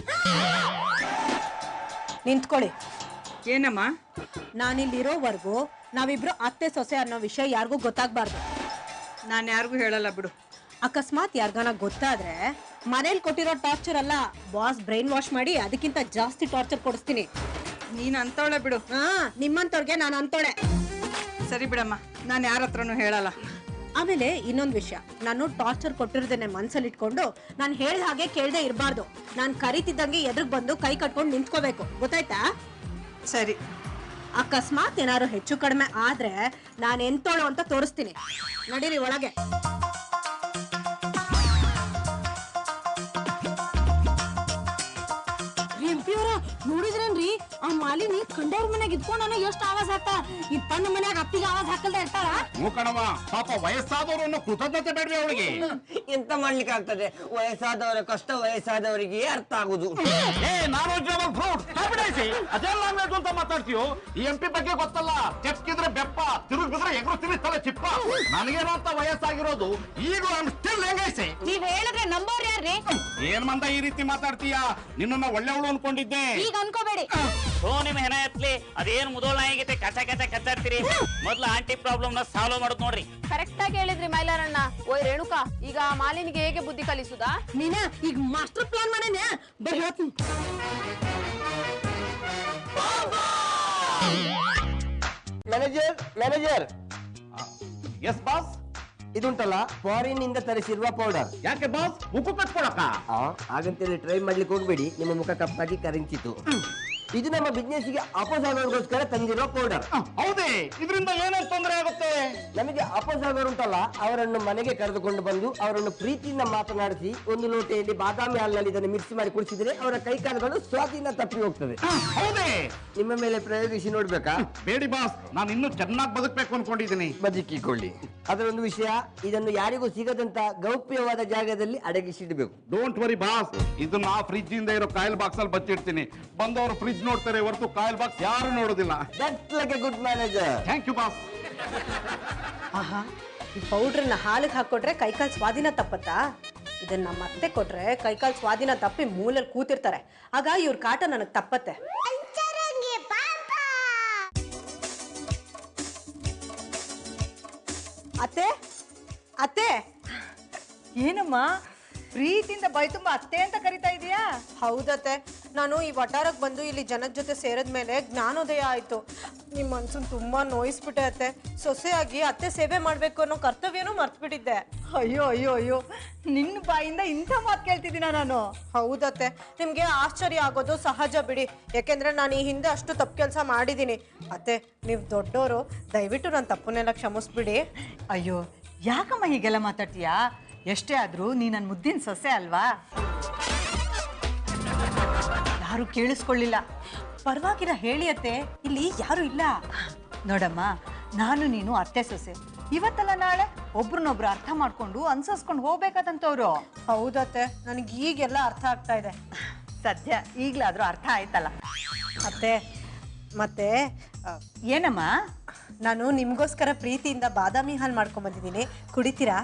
ನಿಂತ್ಕೊಳ್ಳಿ. ಏನಮ್ಮ? ನಾನಿಲ್ಲಿರೋವರೆಗೂ ನಾವಿಬ್ರು ಅತ್ತೆ ಸೊಸೆ ಅನ್ನೋ ವಿಷಯ ಯಾರಿಗೂ ಗೊತ್ತಾಗ್ಬಾರ್ದು. ನಾನು ಯಾರಿಗೂ ಹೇಳಲ್ಲ ಬಿಡು. ಅಕಸ್ಮಾತ್ ಯಾರಿಗಾನ ಗೊತ್ತಾದ್ರೆ ಮನೇಲಿ ಕೊಟ್ಟಿರೋ ಟಾರ್ಚರ್ ಅಲ್ಲ, ಬಾಸ್ ಬ್ರೈನ್ ವಾಶ್ ಮಾಡಿ ಅದಕ್ಕಿಂತ ಜಾಸ್ತಿ ಟಾರ್ಚರ್ ಕೊಡಿಸ್ತೀನಿ. ನೀನ್ ಅಂತವಳೆ ಬಿಡು. ಹಾ, ನಿಮ್ಮಂತವ್ರಿಗೆ ನಾನು ಅಂತೋಳೆ. ಸರಿ ಬಿಡಮ್ಮ, ನಾನು ಯಾರ ಹತ್ರನೂ ಹೇಳಲ್ಲ. ಆಮೇಲೆ ಇನ್ನೊಂದು ವಿಷಯ, ನಾನು ಟಾರ್ಚರ್ ಕೊಟ್ಟಿರೋದನ್ನೇ ಮನ್ಸಲ್ಲಿ ಇಟ್ಕೊಂಡು ನಾನು ಹೇಳಿದ ಹಾಗೆ ಕೇಳದೆ ಇರಬಾರ್ದು. ನಾನು ಕರಿತಿದ್ದಂಗೆ ಎದುರು ಬಂದು ಕೈ ಕಟ್ಕೊಂಡು ನಿಂತ್ಕೋಬೇಕು, ಗೊತ್ತಾಯ್ತಾ? ಸರಿ. ಅಕಸ್ಮಾತ್ ಏನಾದ್ರು ಹೆಚ್ಚು ಕಡಿಮೆ ಆದ್ರೆ ನಾನು ಎಂತೋಳು ಅಂತ ತೋರಿಸ್ತೀನಿ. ನಡೀರಿ ಒಳಗೆ. ನೋಡಿದ್ರೇನ್ರಿ, ಆ ಮಾಲಿನಿ ಕಂಡವ್ರ ಮನೆಗೆ ಇದ್ಕೊಂಡು ಎಷ್ಟು ಆವಾಜ್ ಹಾಕ, ಈ ತನ್ನ ಮನ್ಯಾಗ ಅತ್ತಿಗೆ ಆವಾಜ್ ಹಾಕಲ್ದ ಇರ್ತಾಳ. ಮೂಕಣವ, ಪಾಪ ವಯಸ್ಸಾದವರು ಕೃತಜ್ಞತೆ ಬೇಡ್ರಿ ಅವಳಿಗೆ. ಎಂತ ಮಾಡ್ಲಿಕ್ಕೆ ಆಗ್ತದೆ? ವಯಸ್ಸಾದವರ ಕಷ್ಟ ವಯಸ್ಸಾದವರಿಗೆ ಅರ್ಥ ಆಗುದು. ಅದೆಲ್ಲ ಅಂತ ಮಾತಾಡ್ತೀಯೋ? ಈ MP ಬಗ್ಗೆ ಗೊತ್ತಲ್ಲ, ಚೆಕ್ಕಿದ್ರೆ ಬೆಪ್ಪ, ತಿರುಗಿದ್ರೆ ಎಗರು ತಿರುಗಿಸ್ತಲ್ಲ ಚಿಪ್ಪ. ನನಗೇನೋ ಅಂತ ವಯಸ್ಸಾಗಿರೋದು, ಈಗ ಸ್ಟಿಲ್ ಹೆಂಗೈಸೆ. ನೀವ್ ಹೇಳಿದ್ರೆ ನಂಬೋರ್ ಯಾರ್ರಿ? ಏನ್ ಮಂದ ಈ ರೀತಿ ಮಾತಾಡ್ತೀಯ? ನಿನ್ನ ಒಳ್ಳೆವಳು ಅನ್ಕೊಂಡಿದ್ದೆ. ಈಗ ಅನ್ಕೋಬೇಡಿ. ನಿಮ್ ಹೆಣ ಎತ್ಲಿ, ಅದೇನ್ ಮುದೋಳ ನಾಯಿಗೈತೆ ಕಚ ಕಚ ಕಚ್ಚಾಡ್ತೀರಿ. ಮೊದ್ಲು ಆಂಟಿ ಪ್ರಾಬ್ಲಮ್ ನ ಸಾಲ್ವ್ ಮಾಡೋದು ನೋಡ್ರಿ. ಕರೆಕ್ಟ್ ಆಗಿ ಹೇಳಿದ್ರಿ ಮೈಲಾರಣ್ಣ. ಓಯ್ ರೇಣುಕಾ, ಈಗ ಮಾಲಿನಿಗೆ ಹೇಗೆ ಬುದ್ಧಿ ಕಲಿಸುದಾ? ನೀನ ಈಗ ಮಾಸ್ಟರ್ ಪ್ಲಾನ್ ಮಾಡೇನೆ, ಬರ್ರಿ ಹೇಳ್ತೀನಿ. Manager, manager, yes boss. ಇದುಂಟಲ್ಲ ಫಾರಿನ್ ಇಂದ ತರಿಸಿರುವ ಪೌಡರ್. ಯಾಕೆ ಬಾಸ್, ಮುಖ ಕಟ್ಕೊಳಕ? ಹಾಗಂತೇಳಿ ಟ್ರೈ ಮಾಡ್ಲಿಕ್ಕೆ ಹೋಗ್ಬೇಡಿ, ನಿಮ್ಮ ಮುಖ ಕಪ್ಪಾಗಿ ಕರಿಂಚಿತು. ಇದು ನಮ್ಮ ಬಿಸ್ನೆಸ್ ಗೆ ಅಪೋಸ್ ಆಗೋರ್ಗೋಸ್ಕರ ತಂದಿರೋ ಪೌಡರ್. ಹೌದೇ? ಇದರಿಂದ ಏನೇನು ತೊಂದರೆ ಆಗುತ್ತೆ? ನಮಗೆ ಅಪೋಸ್ ಆಗೋರುಂಟಲ್ಲ, ಅವರನ್ನು ಮನೆಗೆ ಕರೆದುಕೊಂಡು ಬಂದು ಅವರನ್ನು ಪ್ರೀತಿಯಿಂದ ಮಾತನಾಡಿಸಿ ಒಂದು ಲೋಟೆಯಲ್ಲಿ ಬಾದಾಮಿ ಹಾಲಿನಲ್ಲಿ ಇದನ್ನು ಮಿಕ್ಸ್ ಮಾಡಿ ಕುಡಿಸಿದ್ರೆ ಅವರ ಕೈಕಾಲುಗಳು ಸ್ವಾಧೀನ ತಪ್ಪಿ ಹೋಗ್ತದೆ. ಹೌದೇ? ನಿಮ್ಮ ಮೇಲೆ ಪ್ರಯೋಗಿಸಿ ನೋಡ್ಬೇಕಾ? ಬೇಡಿ ಬಾಸ್, ನಾನು ಇನ್ನೂ ಚೆನ್ನಾಗಿ ಬದುಕಬೇಕು ಅನ್ಕೊಂಡಿದ್ದೀನಿ. ಬದುಕಿಕೊಳ್ಳಿ. ಅದರೊಂದು ವಿಷಯ, ಇದನ್ನು ಯಾರಿಗೂ ಸಿಗದಂತ ಗೌಪ್ಯವಾದ ಜಾಗದಲ್ಲಿ ಅಡಗಿಸಿಡಬೇಕು. ಡೋಂಟ್ ವರಿ ಬಾಸ್, ಇದನ್ನ ಫ್ರಿಜ್ ಇಂದ ಇರೋ ಕಾಯಿಲ್ ಬಾಕ್ಸ್ ಅಲ್ಲಿ ಬಚ್ಚಿಡ್ತೀನಿ. ಬಂದವರು ಫ್ರಿಜ್ ನೋಡ್ತಾರೆ ಹೊರತು ಕಾಯಿಲ್ ಬಾಕ್ಸ್ ಯಾರು ನೋಡೋದಿಲ್ಲ. That's like a good manager. Thank you boss. ಆಹಾ, ಈ ಪೌಡ್ರನ್ನ ಹಾಲಿಗೆ ಹಾಕೊಟ್ರೆ ಕೈಕಾಲ್ ಸ್ವಾಧೀನ ತಪ್ಪತ್ತಾ? ಇದನ್ನ ನಮ್ಮ ಅತ್ತೆ ಕೊಟ್ರೆ ಕೈಕಾಲ್ ಸ್ವಾಧೀನ ತಪ್ಪಿ ಮೂಲೆಯಲ್ಲಿ ಕೂತಿರ್ತಾರೆ. ಆಗ ಇವ್ರ ಕಾಟ ನನಗ್ ತಪ್ಪತ್ತೆ. ಅತ್ತೆ, ಅತ್ತೆ. ಏನಮ್ಮ ಪ್ರೀತಿಯಿಂದ ಬೈ ತುಂಬಾ ಅತ್ತೆ ಅಂತ ಕರಿತಾ ಇದೀಯಾ? ಹೌದತ್ತೆ, ನಾನು ಈ ವಟಾರಕ್ಕೆ ಬಂದು ಇಲ್ಲಿ ಜನದ ಜೊತೆ ಸೇರಿದ್ಮೇಲೆ ಜ್ಞಾನೋದಯ ಆಯ್ತು. ನಿಮ್ಮ ಮನ್ಸನ್ ತುಂಬಾ ನೋಯಿಸ್ಬಿಟ್ಟೆ ಅತ್ತೆ. ಸೊಸೆಯಾಗಿ ಅತ್ತೆ ಸೇವೆ ಮಾಡ್ಬೇಕು ಅನ್ನೋ ಕರ್ತವ್ಯನೂ ಮರ್ತ್ಬಿಟ್ಟಿದ್ದೆ. ಅಯ್ಯೋ ಅಯ್ಯೋ ಅಯ್ಯೋ, ನಿನ್ನ ಬಾಯಿಂದ ಇಂಥ ಮಾತು ಕೇಳ್ತಿದ್ದೀನ ನಾನು? ಹೌದತ್ತೆ, ನಿಮ್ಗೆ ಆಶ್ಚರ್ಯ ಆಗೋದು ಸಹಜ ಬಿಡಿ. ಯಾಕೆಂದ್ರೆ ನಾನು ಈ ಹಿಂದೆ ಅಷ್ಟು ತಪ್ಪು ಕೆಲಸ ಮಾಡಿದ್ದೀನಿ. ಅತ್ತೆ, ನೀವು ದೊಡ್ಡೋರು, ದಯವಿಟ್ಟು ನನ್ನ ತಪ್ಪನ್ನೆಲ್ಲ ಕ್ಷಮಿಸ್ಬಿಡಿ. ಅಯ್ಯೋ, ಯಾಕಮ್ಮ ಹೀಗೆಲ್ಲ ಮಾತಾಡ್ತೀಯಾ? ಎಷ್ಟೇ ಆದ್ರೂ ನೀ ನನ್ನ ಮುದ್ದಿನ ಸೊಸೆ ಅಲ್ವಾ? ಯಾರು ಕೇಳಿಸ್ಕೊಳ್ಳಿಲ್ಲ. ಪರವಾಗಿಲ್ಲ ಹೇಳಿ ಅತ್ತೆ, ಇಲ್ಲಿ ಯಾರು ಇಲ್ಲ. ನೋಡಮ್ಮ, ನಾನು ನೀನು ಅತ್ತೆ ಸೊಸೆ. ಇವತ್ತಲ್ಲ ನಾಳೆ ಒಬ್ರನ್ನೊಬ್ರು ಅರ್ಥ ಮಾಡ್ಕೊಂಡು ಅನ್ಸರ್ಸ್ಕೊಂಡು ಹೋಗ್ಬೇಕಾದಂತವ್ರು. ಹೌದತ್ತೆ, ನನಗೆ ಈಗೆಲ್ಲ ಅರ್ಥ ಆಗ್ತಾ ಇದೆ. ಸದ್ಯ ಈಗ್ಲಾದ್ರೂ ಅರ್ಥ ಆಯ್ತಲ್ಲ. ಅತ್ತೆ, ಮತ್ತೆ ಏನಮ್ಮ? ನಾನು ನಿಮ್ಗೋಸ್ಕರ ಪ್ರೀತಿಯಿಂದ ಬಾದಾಮಿ ಹಾಲು ಮಾಡ್ಕೊಂಡ್ ಬಂದಿದ್ದೀನಿ, ಕುಡಿತೀರಾ?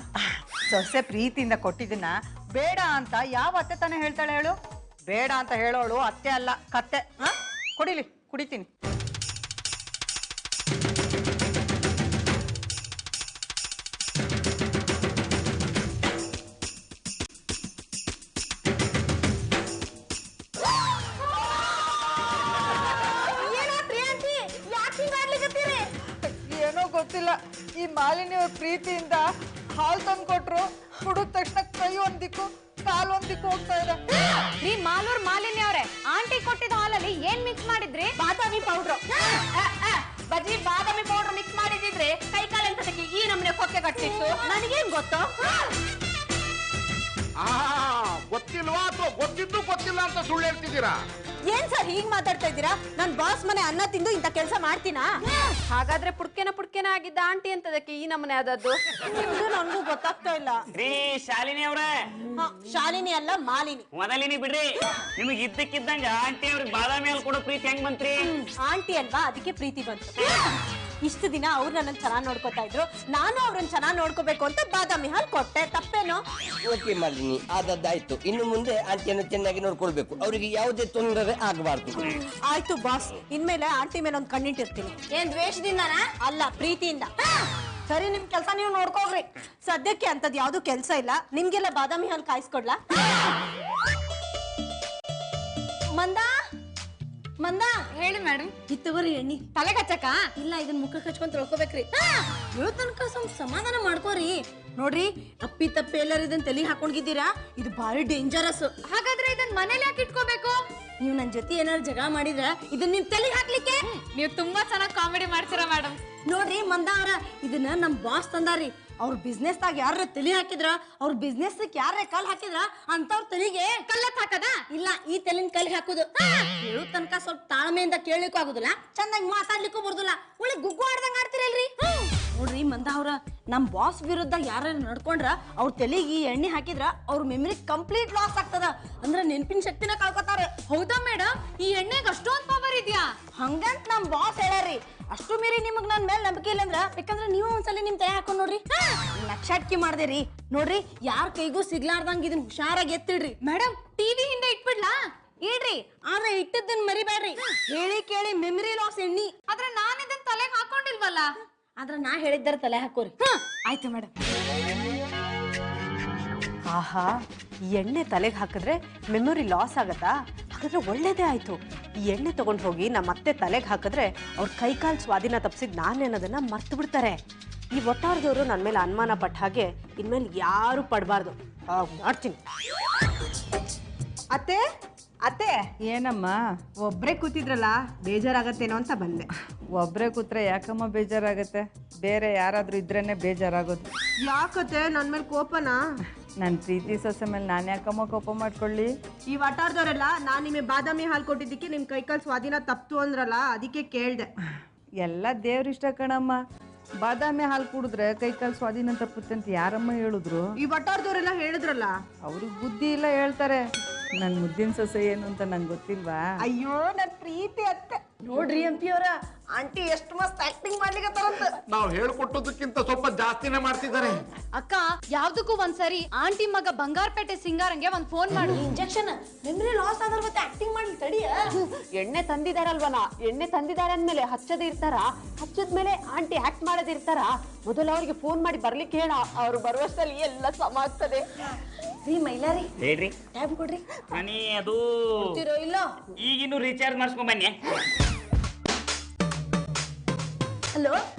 ಸೊಸೆ ಪ್ರೀತಿಯಿಂದ ಕೊಟ್ಟಿದ್ದನ್ನ ಬೇಡ ಅಂತ ಯಾವ ಅತ್ತೆ ತಾನೇ ಹೇಳ್ತಾಳೆ ಹೇಳು? ಬೇಡ ಅಂತ ಹೇಳೋಳು ಅತ್ತೆ ಅಲ್ಲ, ಕತ್ತೆ. ಕುಡಿಲಿ, ಕುಡಿತೀನಿ. ಏನೋ ಗೊತ್ತಿಲ್ಲ, ಈ ಮಾಲಿನ್ಯ ಪ್ರೀತಿಯಿಂದ ಹಾಲು ತಂದು ಕೊಟ್ರು, ಕುಡಿದ ತಕ್ಷಣ ಕೈ ಒಂದಿಕ್ಕು ಕಾಲು ಒಂದಿಕ್ಕು ಹೋಗ್ತಾ ಇದೆ. ನೀ ಮಾಲೂರ್ ಮಾಲಿನ್ಯ ಅವ್ರೆ, ಆಂಟಿ ಕೊಟ್ಟಿದ್ದ ಹಾಲಲ್ಲಿ ಏನ್ ಮಿಕ್ಸ್ ಮಾಡಿದ್ರಿ? ಬಾದಾಮಿ ಪೌಡ್ರು. ಬಜ್ಜಿ ಬಾದಾಮಿ ಪೌಡರ್ ಮಿಕ್ಸ್ ಮಾಡಿದ್ರೆ ಕೈ ಕಾಲು ಎಂತದಕ್ಕೆ ಈ ನಮ್ಮನೆ ಕೊಕ್ಕೆ ಕಟ್ಟಿತ್ತು? ನನಗೇನ್ ಗೊತ್ತು? ಗೊತ್ತಿಲ್ವಾ ಅಥವಾ ಗೊತ್ತಿದ್ದು ಗೊತ್ತಿಲ್ಲ ಅಂತ ಸುಳ್ಳು ಹೇಳ್ತಿದ್ದೀರಾ? ಏನ್ ಸರ್ ಹೀಗ್ ಮಾತಾಡ್ತಾ ಇದ್ದೀರಾ? ನನ್ ಬಾಸ್ ಮನೆ ಅನ್ನ ತಿಂದು ಇಂತ ಕೆಲಸ ಮಾಡ್ತೀನಾ? ಹಾಗಾದ್ರೆ ಪುಡ್ಕೆನ ಆಗಿದ್ದ ಆಂಟಿ ಅಂತದಕ್ಕೆ ಈ ನಮ್ಮನೆ ಆದದ್ದು? ನನ್ಗೂ ಗೊತ್ತಾಗ್ತಾ ಇಲ್ಲ. ರೀ ಶಾಲಿನಿ ಅವ್ರ, ಶಾಲಿನಿ ಅಲ್ಲ ಮಾಲಿನಿ. ಮೊದಲಿನಿ ಬಿಡ್ರಿ. ನಿಮಗ್ ಇದ್ದಕ್ಕಿದ್ದಂಗ ಆಂಟಿ ಅವ್ರಿಗೆ ಬಾದಾಮಿ ಹಾಲು ಕೊಡೋ ಪ್ರೀತಿ ಹೆಂಗ್ ಬಂತ್ರಿ? ಆಂಟಿ ಅಲ್ವಾ, ಅದಕ್ಕೆ ಪ್ರೀತಿ ಬಂತು. ಇಷ್ಟು ದಿನ ಅವ್ರು ನನ್ನನ್ನು ಚೆನ್ನಾಗಿ ನೋಡ್ಕೊತಾ ಇದ್ರು, ನಾನು ಅವ್ರನ್ನ ಚೆನ್ನಾಗಿ ನೋಡ್ಕೋಬೇಕು ಅಂತ ಬಾದಾಮಿ ಹಾಲು ಕೊಟ್ಟೆ, ತಪ್ಪೇನೋ? ಓಕೆ ಮಾಲಿನಿ, ಆದದ್ದಾಯ್ತು. ಇನ್ನು ಮುಂದೆ ಆಂಟಿಯನ್ನು ಚೆನ್ನಾಗಿ ನೋಡ್ಕೊಳ್ಬೇಕು, ಅವರಿಗೆ ಯಾವುದೇ ತೊಂದರೆ ಆಗಬಾರ್ದು. ಆಯ್ತು ಬಾಸ್, ಇನ್ಮೇಲೆ ಆಂಟಿ ಮೇಲೆ ಒಂದು ಕಣ್ಣಿಟ್ಟಿರ್ತೀನಿ. ಏನ್ ದ್ವೇಷದಿಂದನಾ? ಅಲ್ಲ, ಪ್ರೀತಿಯಿಂದ. ಸರಿ, ನಿಮ್ ಕೆಲಸ ನೀವು ನೋಡ್ಕೋಗ್ರಿ. ಸದ್ಯಕ್ಕೆ ಅಂತದ್ ಯಾವ್ದು ಕೆಲಸ ಇಲ್ಲ. ನಿಮ್ಗೆಲ್ಲ ಬಾದಾಮಿ ಹಾಲು ಕಾಯಿಸ್ಕೊಡ್ಲಾ? ಮಂದಾ ಹೇಳಿ ಮೇಡಮ್. ಇತ್ತವರಿ ಎಣ್ಣಿ ತಲೆಗೆ ಹಚ್ಚಕ? ಇಲ್ಲ, ಇದನ್ನ ಮುಖಕ್ಕೆ ಹಚ್ಕೊಂಡ್ ತೊಳ್ಕೊಬೇಕ್ರಿ. ಹೇಳೋ ತನಕ ಸ್ವಲ್ಪ ಸಮಾಧಾನ ಮಾಡ್ಕೋರಿ. ನೋಡ್ರಿ, ಅಪ್ಪಿ ತಪ್ಪಿ ಎಲ್ಲರೂ ಇದನ್ನ ತಲೆ ಹಾಕೊಂಡಿದ್ದೀರಾ, ಇದು ಭಾರಿ ಡೇಂಜರಸ್. ಹಾಗಾದ್ರೆ ಇದನ್ ಮನೇಲಿ ಯಾಕೆ ಇಟ್ಕೋಬೇಕು? ನೀವು ನನ್ ಜೊತೆ ಏನಾದ್ರು ಜಗಳ ಮಾಡಿದ್ರೆ ಇದನ್ನ ನಿಮ್ ತಲೆ ಹಾಕ್ಲಿಕ್ಕೆ. ನೀವು ತುಂಬಾ ಚೆನ್ನಾಗಿ ಕಾಮಿಡಿ ಮಾಡ್ತೀರಾ ಮೇಡಮ್. ನೋಡ್ರಿ ಮಂದಾ ಅವ್ರ, ಇದನ್ನ ನಮ್ ಬಾಸ್ ತಂದಾರಿ. ಅವ್ರ ಬಿಸ್ನೆಸ್ ದಾಗ ಯಾರ ತಲೆ ಹಾಕಿದ್ರ, ಅವ್ರ ಬಿಸ್ನೆಸ್ ಯಾರ ಕಲ್ ಹಾಕಿದ್ರ ಅಂತವ್ರ ತಲೆಗೆ ಕಲ್ಲತ್ ಹಾಕದ? ಇಲ್ಲ, ಈ ತಲೆನ ಕಲ್ ಹಾಕುದು. ಹೇಳೋ ತನಕ ಸ್ವಲ್ಪ ತಾಳ್ಮೆಯಿಂದ ಕೇಳಲಿಕ್ಕೂ ಆಗುದಿಲ್ಲ, ಚಂದಾಗಿ ಮಾತಾಡ್ಲಿಕ್ಕೂ ಬರುದಿಲ್ಲ. ಒಳ್ಳೆ ಗುಗ್ಗು ಆಡ್ದಂಗ ಆಡ್ತಿರಲ್ರಿ. ನೋಡ್ರಿ ಮಂದಾ ಅವ್ರ, ನಮ್ ಬಾಸ್ ವಿರುದ್ಧ ಯಾರು ನಡ್ಕೊಂಡ್ರ ಅವ್ರ ತಲೆಗೆ ಈ ಎಣ್ಣೆ ಹಾಕಿದ್ರ ಅವ್ರ ಮೆಮರಿ ಕಂಪ್ಲೀಟ್ ಲಾಸ್ ಆಗ್ತದ. ಅಂದ್ರೆ ನೆನಪಿನ ಶಕ್ತಿನ ಕಳ್ಕೊತಾರ. ಹೌದಾ ಮೇಡಮ್? ಈ ಎಣ್ಣೆಗೆ ಅಷ್ಟೊಂದು ಪವರ್ ಇದೆಯಾ? ಹಂಗಂತ ನಮ್ ಬಾಸ್ ಹೇಳ್ಯಾರಿ. ಅಷ್ಟು ಮೀರಿ ನಿಮಗ್ ನನ್ ಮೇಲೆ ನಂಬಿಕೆ ಇಲ್ಲ ಅಂದ್ರ ಬೇಕಂದ್ರ ನೀವು ಒಂದ್ಸಲ ನಿಮ್ ತಲೆ ಹಾಕೊಂಡ್ ನೋಡ್ರಿ. ಲಕ್ಷಾಟ್ಕಿ ಮಾಡ್ದೇರಿ. ನೋಡ್ರಿ, ಯಾರ ಕೈಗೂ ಸಿಗ್ಲಾರ್ದಂಗ ಇದನ್ ಹುಷಾರಾಗಿ ಎತ್ತಿಡ್ರಿ. ಮೇಡಮ್, ಟಿವಿ ಹಿಂದೆ ಇಟ್ಬಿಡ್ಲಾ? ಇಡ್ರಿ, ಆದ್ರೆ ಇಟ್ಟದನ್ ಮರಿಬೇಡ್ರಿ. ಹೇಳಿ ಕೇಳಿ ಮೆಮರಿ ಲಾಸ್ ಎಣ್ಣಿ. ಆದ್ರೆ ನಾನು ಇದನ್ನ ತಲೆಗೆ ಹಾಕೊಂಡಿಲ್ವಲ್ಲ. ಆದ್ರ ನಾ ಹೇಳಿದ್ದಾರ ತಲೆ ಹಾಕೋರಿ. ಆಯ್ತು ಮೇಡಮ್. ಆಹಾ, ಈ ಎಣ್ಣೆ ತಲೆಗೆ ಹಾಕಿದ್ರೆ ಮೆಮೊರಿ ಲಾಸ್ ಆಗತ್ತಾ? ಹಾಗಾದ್ರೆ ಒಳ್ಳೇದೇ ಆಯ್ತು. ಈ ಎಣ್ಣೆ ತಗೊಂಡು ಹೋಗಿ ನಮ್ಮ ಅತ್ತೆ ತಲೆಗೆ ಹಾಕಿದ್ರೆ ಅವ್ರ ಕೈಕಾಲು ಸ್ವಾಧೀನ ತಪ್ಪಿಸಿದ್ ನಾನೇನೋದನ್ನ ಮರ್ತು ಬಿಡ್ತಾರೆ. ಈ ಒಟ್ಟಾರದವರು ನನ್ನ ಮೇಲೆ ಅನುಮಾನ ಪಟ್ಟ ಹಾಗೆ ಇನ್ಮೇಲೆ ಯಾರು ಪಡಬಾರ್ದು. ಮಾಡ್ತೀನಿ. ಅತ್ತೆ ಅತ್ತೆ, ಏನಮ್ಮ ಒಬ್ರೇ ಕೂತಿದ್ರಲ್ಲ, ಬೇಜಾರಾಗತ್ತೇನೋ ಅಂತ ಬಂದೆ. ಒಬ್ರೇ ಕೂತ್ರೆ ಯಾಕಮ್ಮ ಬೇಜಾರಾಗತ್ತೆ? ಬೇರೆ ಯಾರಾದ್ರೂ ಇದ್ರೇನೆ ಬೇಜಾರಾಗೋದು. ಯಾಕತ್ತೆ ನನ್ನ ಮೇಲೆ ಕೋಪನಾ? ನನ್ನ ಪ್ರೀತಿ ಸೊಸೆ ಮೇಲೆ ನಾನು ಯಾಕಮ್ಮ ಕೋಪ ಮಾಡ್ಕೊಳ್ಳಿ? ಈ ವಟಾರದವರೆಲ್ಲ ನಾನು ನಿಮಗೆ ಬಾದಾಮಿ ಹಾಲು ಕೊಟ್ಟಿದ್ದಕ್ಕೆ ನಿಮ್ಮ ಕೈಕಾಲು ಸ್ವಾಧೀನ ತಪ್ತು ಅಂದ್ರಲ್ಲ, ಅದಕ್ಕೆ ಕೇಳ್ದೆ. ಎಲ್ಲ ದೇವ್ರಿಷ್ಟ ಕಣಮ್ಮ. ಬಾದಾಮಿ ಹಾಲು ಕುಡಿದ್ರೆ ಕೈಕಾಲು ಸ್ವಾಧೀನ ತಪ್ಪುತ್ತೆ ಅಂತ ಯಾರಮ್ಮ ಹೇಳಿದ್ರು? ಈ ವಟಾರದವರೆಲ್ಲ ಹೇಳಿದ್ರಲ್ಲ. ಅವ್ರಿಗೆ ಬುದ್ಧಿ ಇಲ್ಲ ಹೇಳ್ತಾರೆ. ನನ್ನ ಮುದ್ದಿನ ಸೊಸೆ ಏನು ಅಂತ ನಂಗೆ ಗೊತ್ತಿಲ್ವಾ? ಅಯ್ಯೋ, ನನ್ನ ಪ್ರೀತಿ ಅತ್ತೆ. ನೋಡ್ರಿ ಎಂಪಿ ಅವರ, ಆಂಟಿ ಎಷ್ಟು ಮಸ್ತ್ ಆಕ್ಟಿಂಗ್ ಮಾಡ್ಲಿಕ್ಕತ್ತಾರಂತ. ನಾವು ಹೇಳ್ಕೊಟ್ಟದಕ್ಕಿಂತ ಸ್ವಲ್ಪ ಜಾಸ್ತಿನೇ ಮಾಡ್ತಿದ್ದಾರೆ. ಅಕ್ಕ, ಯಾವ್ದಕ್ಕೂ ಒಂದ್ಸರಿ ಆಂಟಿ ಮಗ ಬಂಗಾರಪೇಟೆ ಸಿಂಗಾರಂಗೆ ಒಂದ್ ಫೋನ್ ಮಾಡಿ. ಇಂಜೆಕ್ಷನ್ ಮೆಮರಿ ಲಾಸ್ ಆದ್ರ ಮತ್ತೆ ಆಕ್ಟಿಂಗ್ ಮಾಡ್ಲಿ ತಡಿಯ. ಎಣ್ಣೆ ತಂದಿದಾರಲ್ವನ, ಎಣ್ಣೆ ತಂದಿದ್ದಾರೆ ಅಂದ್ಮೇಲೆ ಹಚ್ಚದೇ ಇರ್ತಾರ, ಹಚ್ಚದ್ಮೇಲೆ ಆಂಟಿ ಆಕ್ಟ್ ಮಾಡೋದಿರ್ತಾರ. ಮೊದಲು ಅವ್ರಿಗೆ ಫೋನ್ ಮಾಡಿ ಬರ್ಲಿಕ್ಕೆ ಹೇಳ, ಅವ್ರು ಬರುವಷ್ಟರಲ್ಲಿ ಎಲ್ಲ ಸಮ ಆಗ್ತದೆ. ರೀ ಮೈಲಾರಿ, ಹೇಳ್ರಿ. ಟ್ಯಾಬ್ ಕೊಡ್ರಿ. ಮನಿ ಅದು ಇಲ್ಲ, ಈಗಿನ್ನು ರೀಚಾರ್ಜ್ ಮಾಡಿಸ್ಕೊಂಡ್ ಬನ್ನಿ. ಹಲೋ,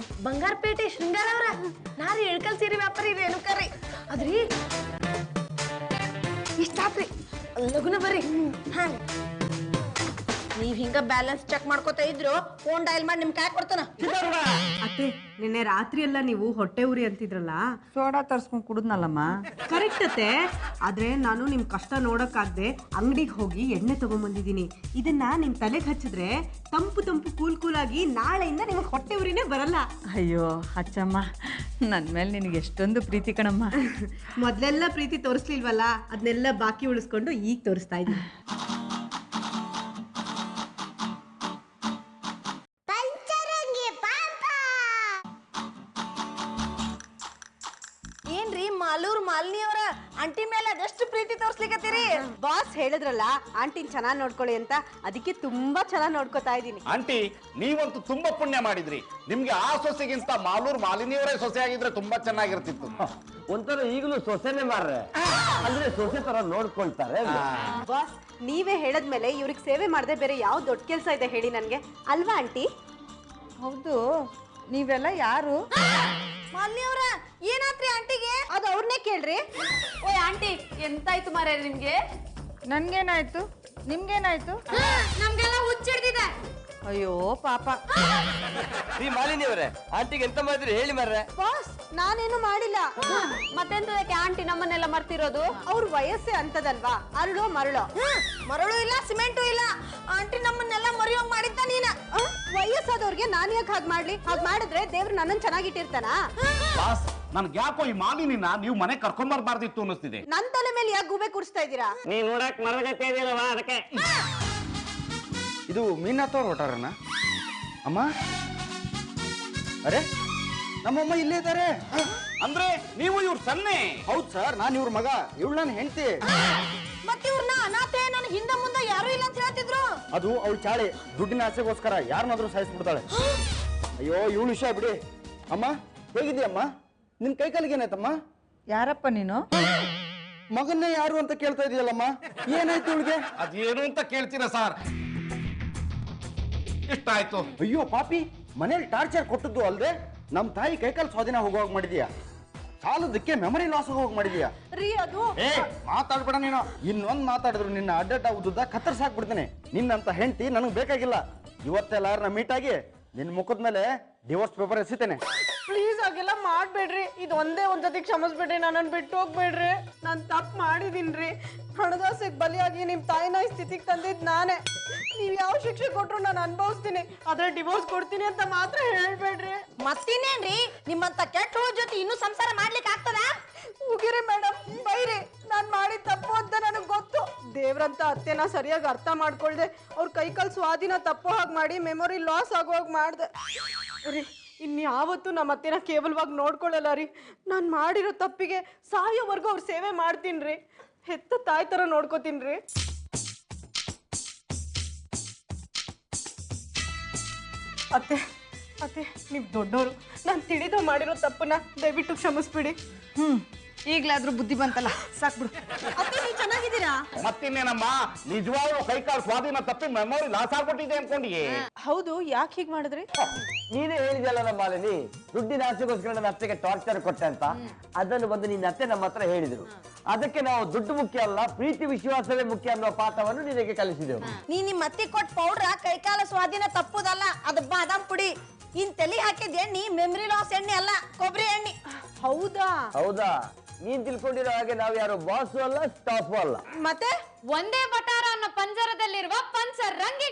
ಬಂಗಾರಪೇಟೆ ಶೃಂಗಾರ ಅವ್ರ, ನಾರಿ ಇಳ್ಕಲ್ ಸೀರೆ ವ್ಯಾಪಾರಿ ರೇಣುಕಾರಿ ಅದ್ರಿ. ಇಷ್ಟಾತ್ರಿ, ಲಗುನ ಬರ್ರಿ. ಹಾ, ನೀವ್ ಹಿಂಗ ಬ್ಯಾಲೆನ್ಸ್ ಚೆಕ್ ಮಾಡ್ಕೋತಾ ಇದ್ರು ಫೋನ್ ಡಯಲ್ ಮಾಡಿ ನಿಮ್ ಕೈ ಕೊಡ್ತಾನ. ಅತ್ತೆ, ನಿನ್ನೆ ರಾತ್ರಿ ಎಲ್ಲ ನೀವು ಹೊಟ್ಟೆ ಉರಿ ಅಂತಿದ್ರಲ್ಲ, ಸೋಡಾ ತರ್ಸ್ಕೊಂಡು ಕುಡಿದ್ನಲ್ಲಮ್ಮ. ಕರೆಕ್ಟ್ ಅತ್ತೆ. ಆದ್ರೆ ನಾನು ನಿಮ್ ಕಷ್ಟ ನೋಡಕ್ಕಾಗ್ದೆ ಅಂಗಡಿಗೆ ಹೋಗಿ ಎಣ್ಣೆ ತಗೊಂಡ್ಬಂದಿದ್ದೀನಿ. ಇದನ್ನ ನಿಮ್ ತಲೆಗೆ ಹಚ್ಚಿದ್ರೆ ತಂಪು ತಂಪು ಕೂಲ್ ಆಗಿ ನಾಳೆಯಿಂದ ನಿಮಗೆ ಹೊಟ್ಟೆ ಉರಿನೇ ಬರಲ್ಲ. ಅಯ್ಯೋ ಹಚ್ಚಮ್ಮ, ನನ್ನ ಮೇಲೆ ನಿನಗೆ ಎಷ್ಟೊಂದು ಪ್ರೀತಿ ಕಣಮ್ಮ. ಮೊದ್ಲೆಲ್ಲ ಪ್ರೀತಿ ತೋರಿಸ್ಲಿಲ್ವಲ್ಲ, ಅದನ್ನೆಲ್ಲ ಬಾಕಿ ಉಳಿಸ್ಕೊಂಡು ಈಗ ತೋರಿಸ್ತಾ ಇದ್ದೀನಿ. ಏನ್ರಿ ಮಾಲೂರ್ ಮಾಲಿನಿ ಅವರ, ಆಂಟಿ ಮೇಲೆ ಅದೆಷ್ಟು ಪ್ರೀತಿ ತೋರ್ಸ್ಲಿಕತ್ತೀರಿ? ಬಾಸ್ ಹೇಳಿದ್ರಲ್ಲ ಆಂಟಿನ್ ಚೆನ್ನಾಗಿ ನೋಡ್ಕೊಳ್ಳಿ ಅಂತ, ಅದಕ್ಕೆ ತುಂಬಾ ಚೆನ್ನಾಗಿ ನೋಡ್ಕೊತಾ ಇದ್ದೀನಿ. ಆಂಟಿ, ನೀವಂತೂ ತುಂಬಾ ಪುಣ್ಯ ಮಾಡಿದ್ರಿ. ನಿಮ್ಗೆ ಆ ಸೊಸೆಗಿಂತ ಮಾಲೂರ್ ಮಾಲಿನಿಯವರೇ ಸೊಸೆ ಆಗಿದ್ರೆ ತುಂಬಾ ಚೆನ್ನಾಗಿರ್ತಿತ್ತು. ಒಂಥರ ಈಗಲೂ ಸೊಸೆನೆ ಮಾರ್ರೆ, ಅಂದ್ರೆ ಸೊಸೆ ತರ ನೋಡ್ಕೊಳ್ತಾರೆ. ಬಾಸ್, ನೀವೇ ಹೇಳದ್ಮೇಲೆ ಇವ್ರಿಗೆ ಸೇವೆ ಮಾಡದೆ ಬೇರೆ ಯಾವ ದೊಡ್ಡ ಕೆಲಸ ಇದೆ ಹೇಳಿ ನನ್ಗೆ, ಅಲ್ವಾ ಆಂಟಿ? ಹೌದು, ನೀವೆಲ್ಲ ಯಾರು? ಮಾಲಿನಿ ಅವರ, ಏನಾತ್ರಿ ಆಂಟಿಗೆ? ಅದು ಅವ್ರನ್ನೇ ಕೇಳ್ರಿ. ಓಯ್ ಆಂಟಿ, ಎಂತಾಯ್ತು ಮಾರೇ ನಿಮ್ಗೆ? ನನ್ಗೇನಾಯ್ತು? ನಿಮ್ಗೇನಾಯ್ತು? ನಮ್ಗೆಲ್ಲ ಹುಚ್ಚಿಡ್ದಿದೆ. ಅಯ್ಯೋ ಪಾಪ. ಈ ಮಾಲಿನಿ ಅವರೇ, ಆಂಟಿಗೆ ಎಂತ ಮಾಡಿದ್ರಿ ಹೇಳಿ ಮಾರ್ರೆ. ಬಾಸ್, ನಾನೇನು ಮಾಡಿಲ್ಲ. ಮತ್ತೆಂತದಕ್ಕೆ ಆಂಟಿ ನಮ್ಮನ್ನೆಲ್ಲ ಮರ್ತಿರೋದು? ಅವ್ರ ವಯಸ್ಸೇ ಅಂತದಲ್ವಾ, ಅರಳೋ ಮರಳೋ. ಮರಳು ಇಲ್ಲ, ಸಿಮೆಂಟು ಇಲ್ಲ, ಆಂಟಿ ನಮ್ಮನ್ನೆಲ್ಲ ಮರೆಯೋಂಗ್ ಮಾಡಿದ್ದ ನೀನ. ವಯಸ್ಸಾದವ್ರಿಗೆ ನಾನು ಯಾಕೆ ಹಾಗೆ ಮಾಡ್ಲಿ? ಹಾಗೆ ಮಾಡಿದ್ರೆ ದೇವ್ರು ನನ್ನನ್ನು ಚೆನ್ನಾಗಿಟ್ಟಿರ್ತಾನ? ಬಾಸ್, ನನ್ಗೆ ಯಾಕೋ ಈ ಮಾಲಿನಿನ ನೀವು ಮನೆ ಕರ್ಕೊಂಡ್ ಬರ್ಬಾರ್ದಿತ್ತು ಅನ್ನಿಸ್ತಿದೆ. ನನ್ ತಲೆ ಮೇಲೆ ಯಾಕೆ ಗೂಬೆ ಕೂರಿಸ್ತಾ ಇದ್ದೀರಾ? ನೀ ನೋಡಕ್ ಮರಗತ್ತೆ ಇದೆಯಲ್ವಾ, ಅದಕ್ಕೆ. ಇದು ಮೀನಾಥವ್ರ ಹೊಟಾರನ ಅಮ್ಮ? ಅರೆ ನಮ್ಮಮ್ಮ ಇಲ್ಲೇ ಇದ್ದಾರೆ. ಅಂದ್ರೆ ನೀವು ಇವ್ರ ಸನ್ನೆ? ಹೌದು ಸರ್, ನಾನು ಇವ್ರ ಮಗ, ಇವಳು ನನ್ನ ಹೆಂಡತಿ. ಮತ್ತೆ ಇವ್ರನ್ನ ಅನಾಥೆ ನನ್ ಹಿಂದೆ ಮುಂದೆ ಯಾರು ಇಲ್ಲ ಅಂತ ಹೇಳ್ತಿದ್ರು. ಅದು ಅವಳು ಚಾಳಿ, ದುಡ್ಡಿನ ಆಸೆಗೋಸ್ಕರ ಯಾರನ್ನಾದ್ರೂ ಸಾಯಿಸ್ಬಿಡ್ತಾಳೆ. ಅಯ್ಯೋ ಇವಳು ವಿಷಯ ಬಿಡಿ. ಅಮ್ಮ ಹೇಗಿದ್ಯಮ್ಮ? ನಿನ್ ಕೈ ಕಾಲಿಗೆ ಏನಾಯ್ತಮ್ಮ? ಯಾರಪ್ಪ ನೀನು? ಮಗನ್ನೇ ಯಾರು ಅಂತ ಕೇಳ್ತಾ ಇದೆಯಲ್ಲಮ್ಮ, ಏನಾಯ್ತು ಇವಳಿಗೆ? ಅದೇನು ಅಂತ ಕೇಳ್ತೀರಾ ಸರ್? ಇಷ್ಟ ಆಯ್ತು. ಅಯ್ಯೋ ಪಾಪಿ, ಮನೇಲಿ ಟಾರ್ಚರ್ ಕೊಟ್ಟದ್ದು ಅಲ್ದೆ ನಮ್ ತಾಯಿ ಕೈಕಾಲು ಸ್ವಾಧೀನ ಹೋಗುವಾಗ ಮಾಡಿದ್ಯಾ, ಸಾಲದಕ್ಕೆ ಮೆಮರಿ ಲಾಸ್ ಹೋಗಿ ಮಾಡಿದ್ಯಾ? ರೀ ಅದು ಏ ಮಾತಾಡ್ಬೇಡ ನೀನು. ಇನ್ನೊಂದ್ ಮಾತಾಡಿದ್ರು ನಿನ್ನ ಅಡ್ಡಡ್ಡ ಉದ್ದ ಕತ್ತರ್ಸಾಕ್ಬಿಡ್ತೀನಿ. ನಿನ್ನಂತ ಹೆಂಡತಿ ನನಗ್ ಬೇಕಾಗಿಲ್ಲ. ಇವತ್ತೆಲ್ಲಾರನ್ನ ಮೀಟ್ ಆಗಿ ನಿನ್ ಮುಖದ ಮೇಲೆ ಡಿವೋರ್ಸ್ ಪೇಪರ್ ಎಸಿತೇನೆ. ಪ್ಲೀಸ್ ಹಾಗೆಲ್ಲ ಮಾಡ್ಬೇಡ್ರಿ. ಇದು ಒಂದೇ ಒಂದ್ಸತಿ ಕ್ಷಮಿಸ್ಬಿಡ್ರಿ, ನನ್ನನ್ನು ಬಿಟ್ಟು ಹೋಗ್ಬೇಡ್ರಿ. ನಾನು ತಪ್ಪು ಮಾಡಿದೀನ್ರಿ. ಹಣದಾಸೆಗೆ ಬಲಿಯಾಗಿ ನಿಮ್ಮ ತಾಯಿನ ಈ ಸ್ಥಿತಿಗೆ ತಂದಿದ್ದು ನಾನೇ. ನೀವು ಯಾವ ಶಿಕ್ಷೆ ಕೊಟ್ರು ನಾನು ಅನುಭವಿಸ್ತೀನಿ, ಆದ್ರೆ ಡಿವೋರ್ಸ್ ಕೊಡ್ತೀನಿ ಅಂತ ಮಾತ್ರ ಹೇಳ್ಬೇಡ್ರಿ. ಮತ್ತಿನ್ನೇನ್ರಿ ನಿಮ್ಮಂತ ಕೆಟ್ಟ ಹುಳ ಜೊತೆ ಇನ್ನೂ ಸಂಸಾರ ಮಾಡ್ಲಿಕ್ಕೆ ಆಗ್ತದ? ಮುಗಿರಿ ಮೇಡಮ್, ಬೈರಿ. ನಾನು ಮಾಡಿದ ತಪ್ಪು ಅಂತ ನನಗೆ ಗೊತ್ತು. ದೇವ್ರಂತ ಅತ್ತೆನ ಸರಿಯಾಗಿ ಅರ್ಥ ಮಾಡ್ಕೊಳ್ದೆ ಅವ್ರ ಕೈಕಾಲು ಸ್ವಾಧೀನ ತಪ್ಪೋ ಹಾಗೆ ಮಾಡಿ ಮೆಮೊರಿ ಲಾಸ್ ಆಗೋವಾಗ ಮಾಡ್ದೆ ರೀ. ಇನ್ಯಾವತ್ತೂ ನಮ್ಮ ಅತ್ತೆನ ಕೇವಲವಾಗಿ ನೋಡ್ಕೊಳ್ಳಲ್ಲ ರೀ. ನಾನು ಮಾಡಿರೋ ತಪ್ಪಿಗೆ ಸಾಯೋವರೆಗೂ ಅವ್ರ ಸೇವೆ ಮಾಡ್ತೀನಿ ರೀ. ಹೆತ್ತ ತಾಯಿ ಥರ ನೋಡ್ಕೋತೀನಿ ರೀ. ಅತ್ತೆ ಅತ್ತೆ, ನೀವು ದೊಡ್ಡವರು. ನಾನು ತಿಳಿದ ಮಾಡಿರೋ ತಪ್ಪನ್ನ ದಯವಿಟ್ಟು ಕ್ಷಮಿಸ್ಬಿಡಿ. ಈಗ್ಲಾದ್ರೂ ಬುದ್ಧಿ ಬಂತಲ್ಲ, ಸಾಕ್ಬಿಡು. ಅತ್ತೆ ನೀವು ಚೆನ್ನಾಗಿದ್ದೀರಾ? ಮತ್ತಿನ್ನೇನಮ್ಮ, ನಿಜವಾಗ್ಲೂ ಕೈಕಾಲು ಸ್ವಾಧೀನ ತಪ್ಪಿ ಮೆಮೊರಿ ಲಾಸ್ ಆಗ್ಬಿಟ್ಟಿದೆ ಅನ್ಕೊಂಡಿಯೇ? ಹೌದು, ಯಾಕೆ ಹೀಗೆ ಮಾಡಿದ್ರಿ? ನೀನೇ ಹೇಳಿದಲ್ಲ ನಮ್ಮ ಮಾಲಿನಿ, ದುಡ್ಡಿನ ಆಸೆಗೋಸ್ಕರ ನನ್ನ ಅತ್ತೆಗೆ ಟಾರ್ಚರ್ ಕೊಟ್ಟೆ ಅಂತ. ಅದನ್ನು ಬಂದು ನಿನ್ನ ಅತ್ತೆ ನಮ್ಮ ಹತ್ರ ಹೇಳಿದ್ರು. ಅದಕ್ಕೆ ನಾವು ದುಡ್ಡು ಮುಖ್ಯ ಅಲ್ಲ, ಪ್ರೀತಿ ವಿಶ್ವಾಸವೇ ಮುಖ್ಯ ಅನ್ನೋ ಪಾಠವನ್ನು ನಿನಗೆ ಕಲಿಸಿದೆವು. ನೀ ನಿಮ್ಮ ಅತ್ತಿ ಕೊಟ್ಟ ಪೌಡ್ರ ಕೈಕಾಲ ಸ್ವಾಧೀನ ತಪ್ಪುದಲ್ಲ, ಅದು ಬಾದಾಮ್ ಪುಡಿ. ಇನ್ ತಲಿ ಹಾಕಿದ ಎಣ್ಣಿ ಮೆಮರಿ ಲಾಸ್ ಎಣ್ಣೆ ಅಲ್ಲ, ಕೊಬ್ಬರಿ ಎಣ್ಣೆ. ಹೌದಾ? ಹೌದಾ? ನೀನ್ ತಿಳ್ಕೊಂಡಿರೋ ಹಾಗೆ ನಾವು ಯಾರು ಬಾಸು ಅಲ್ಲ, ಸ್ಟಾಫು ಅಲ್ಲ. ಮತ್ತೆ ಒಂದೇ ಬಟಾರ ಅನ್ನೋ ಪಂಜರದಲ್ಲಿರುವ ಪಂಚ ರಂಗಿ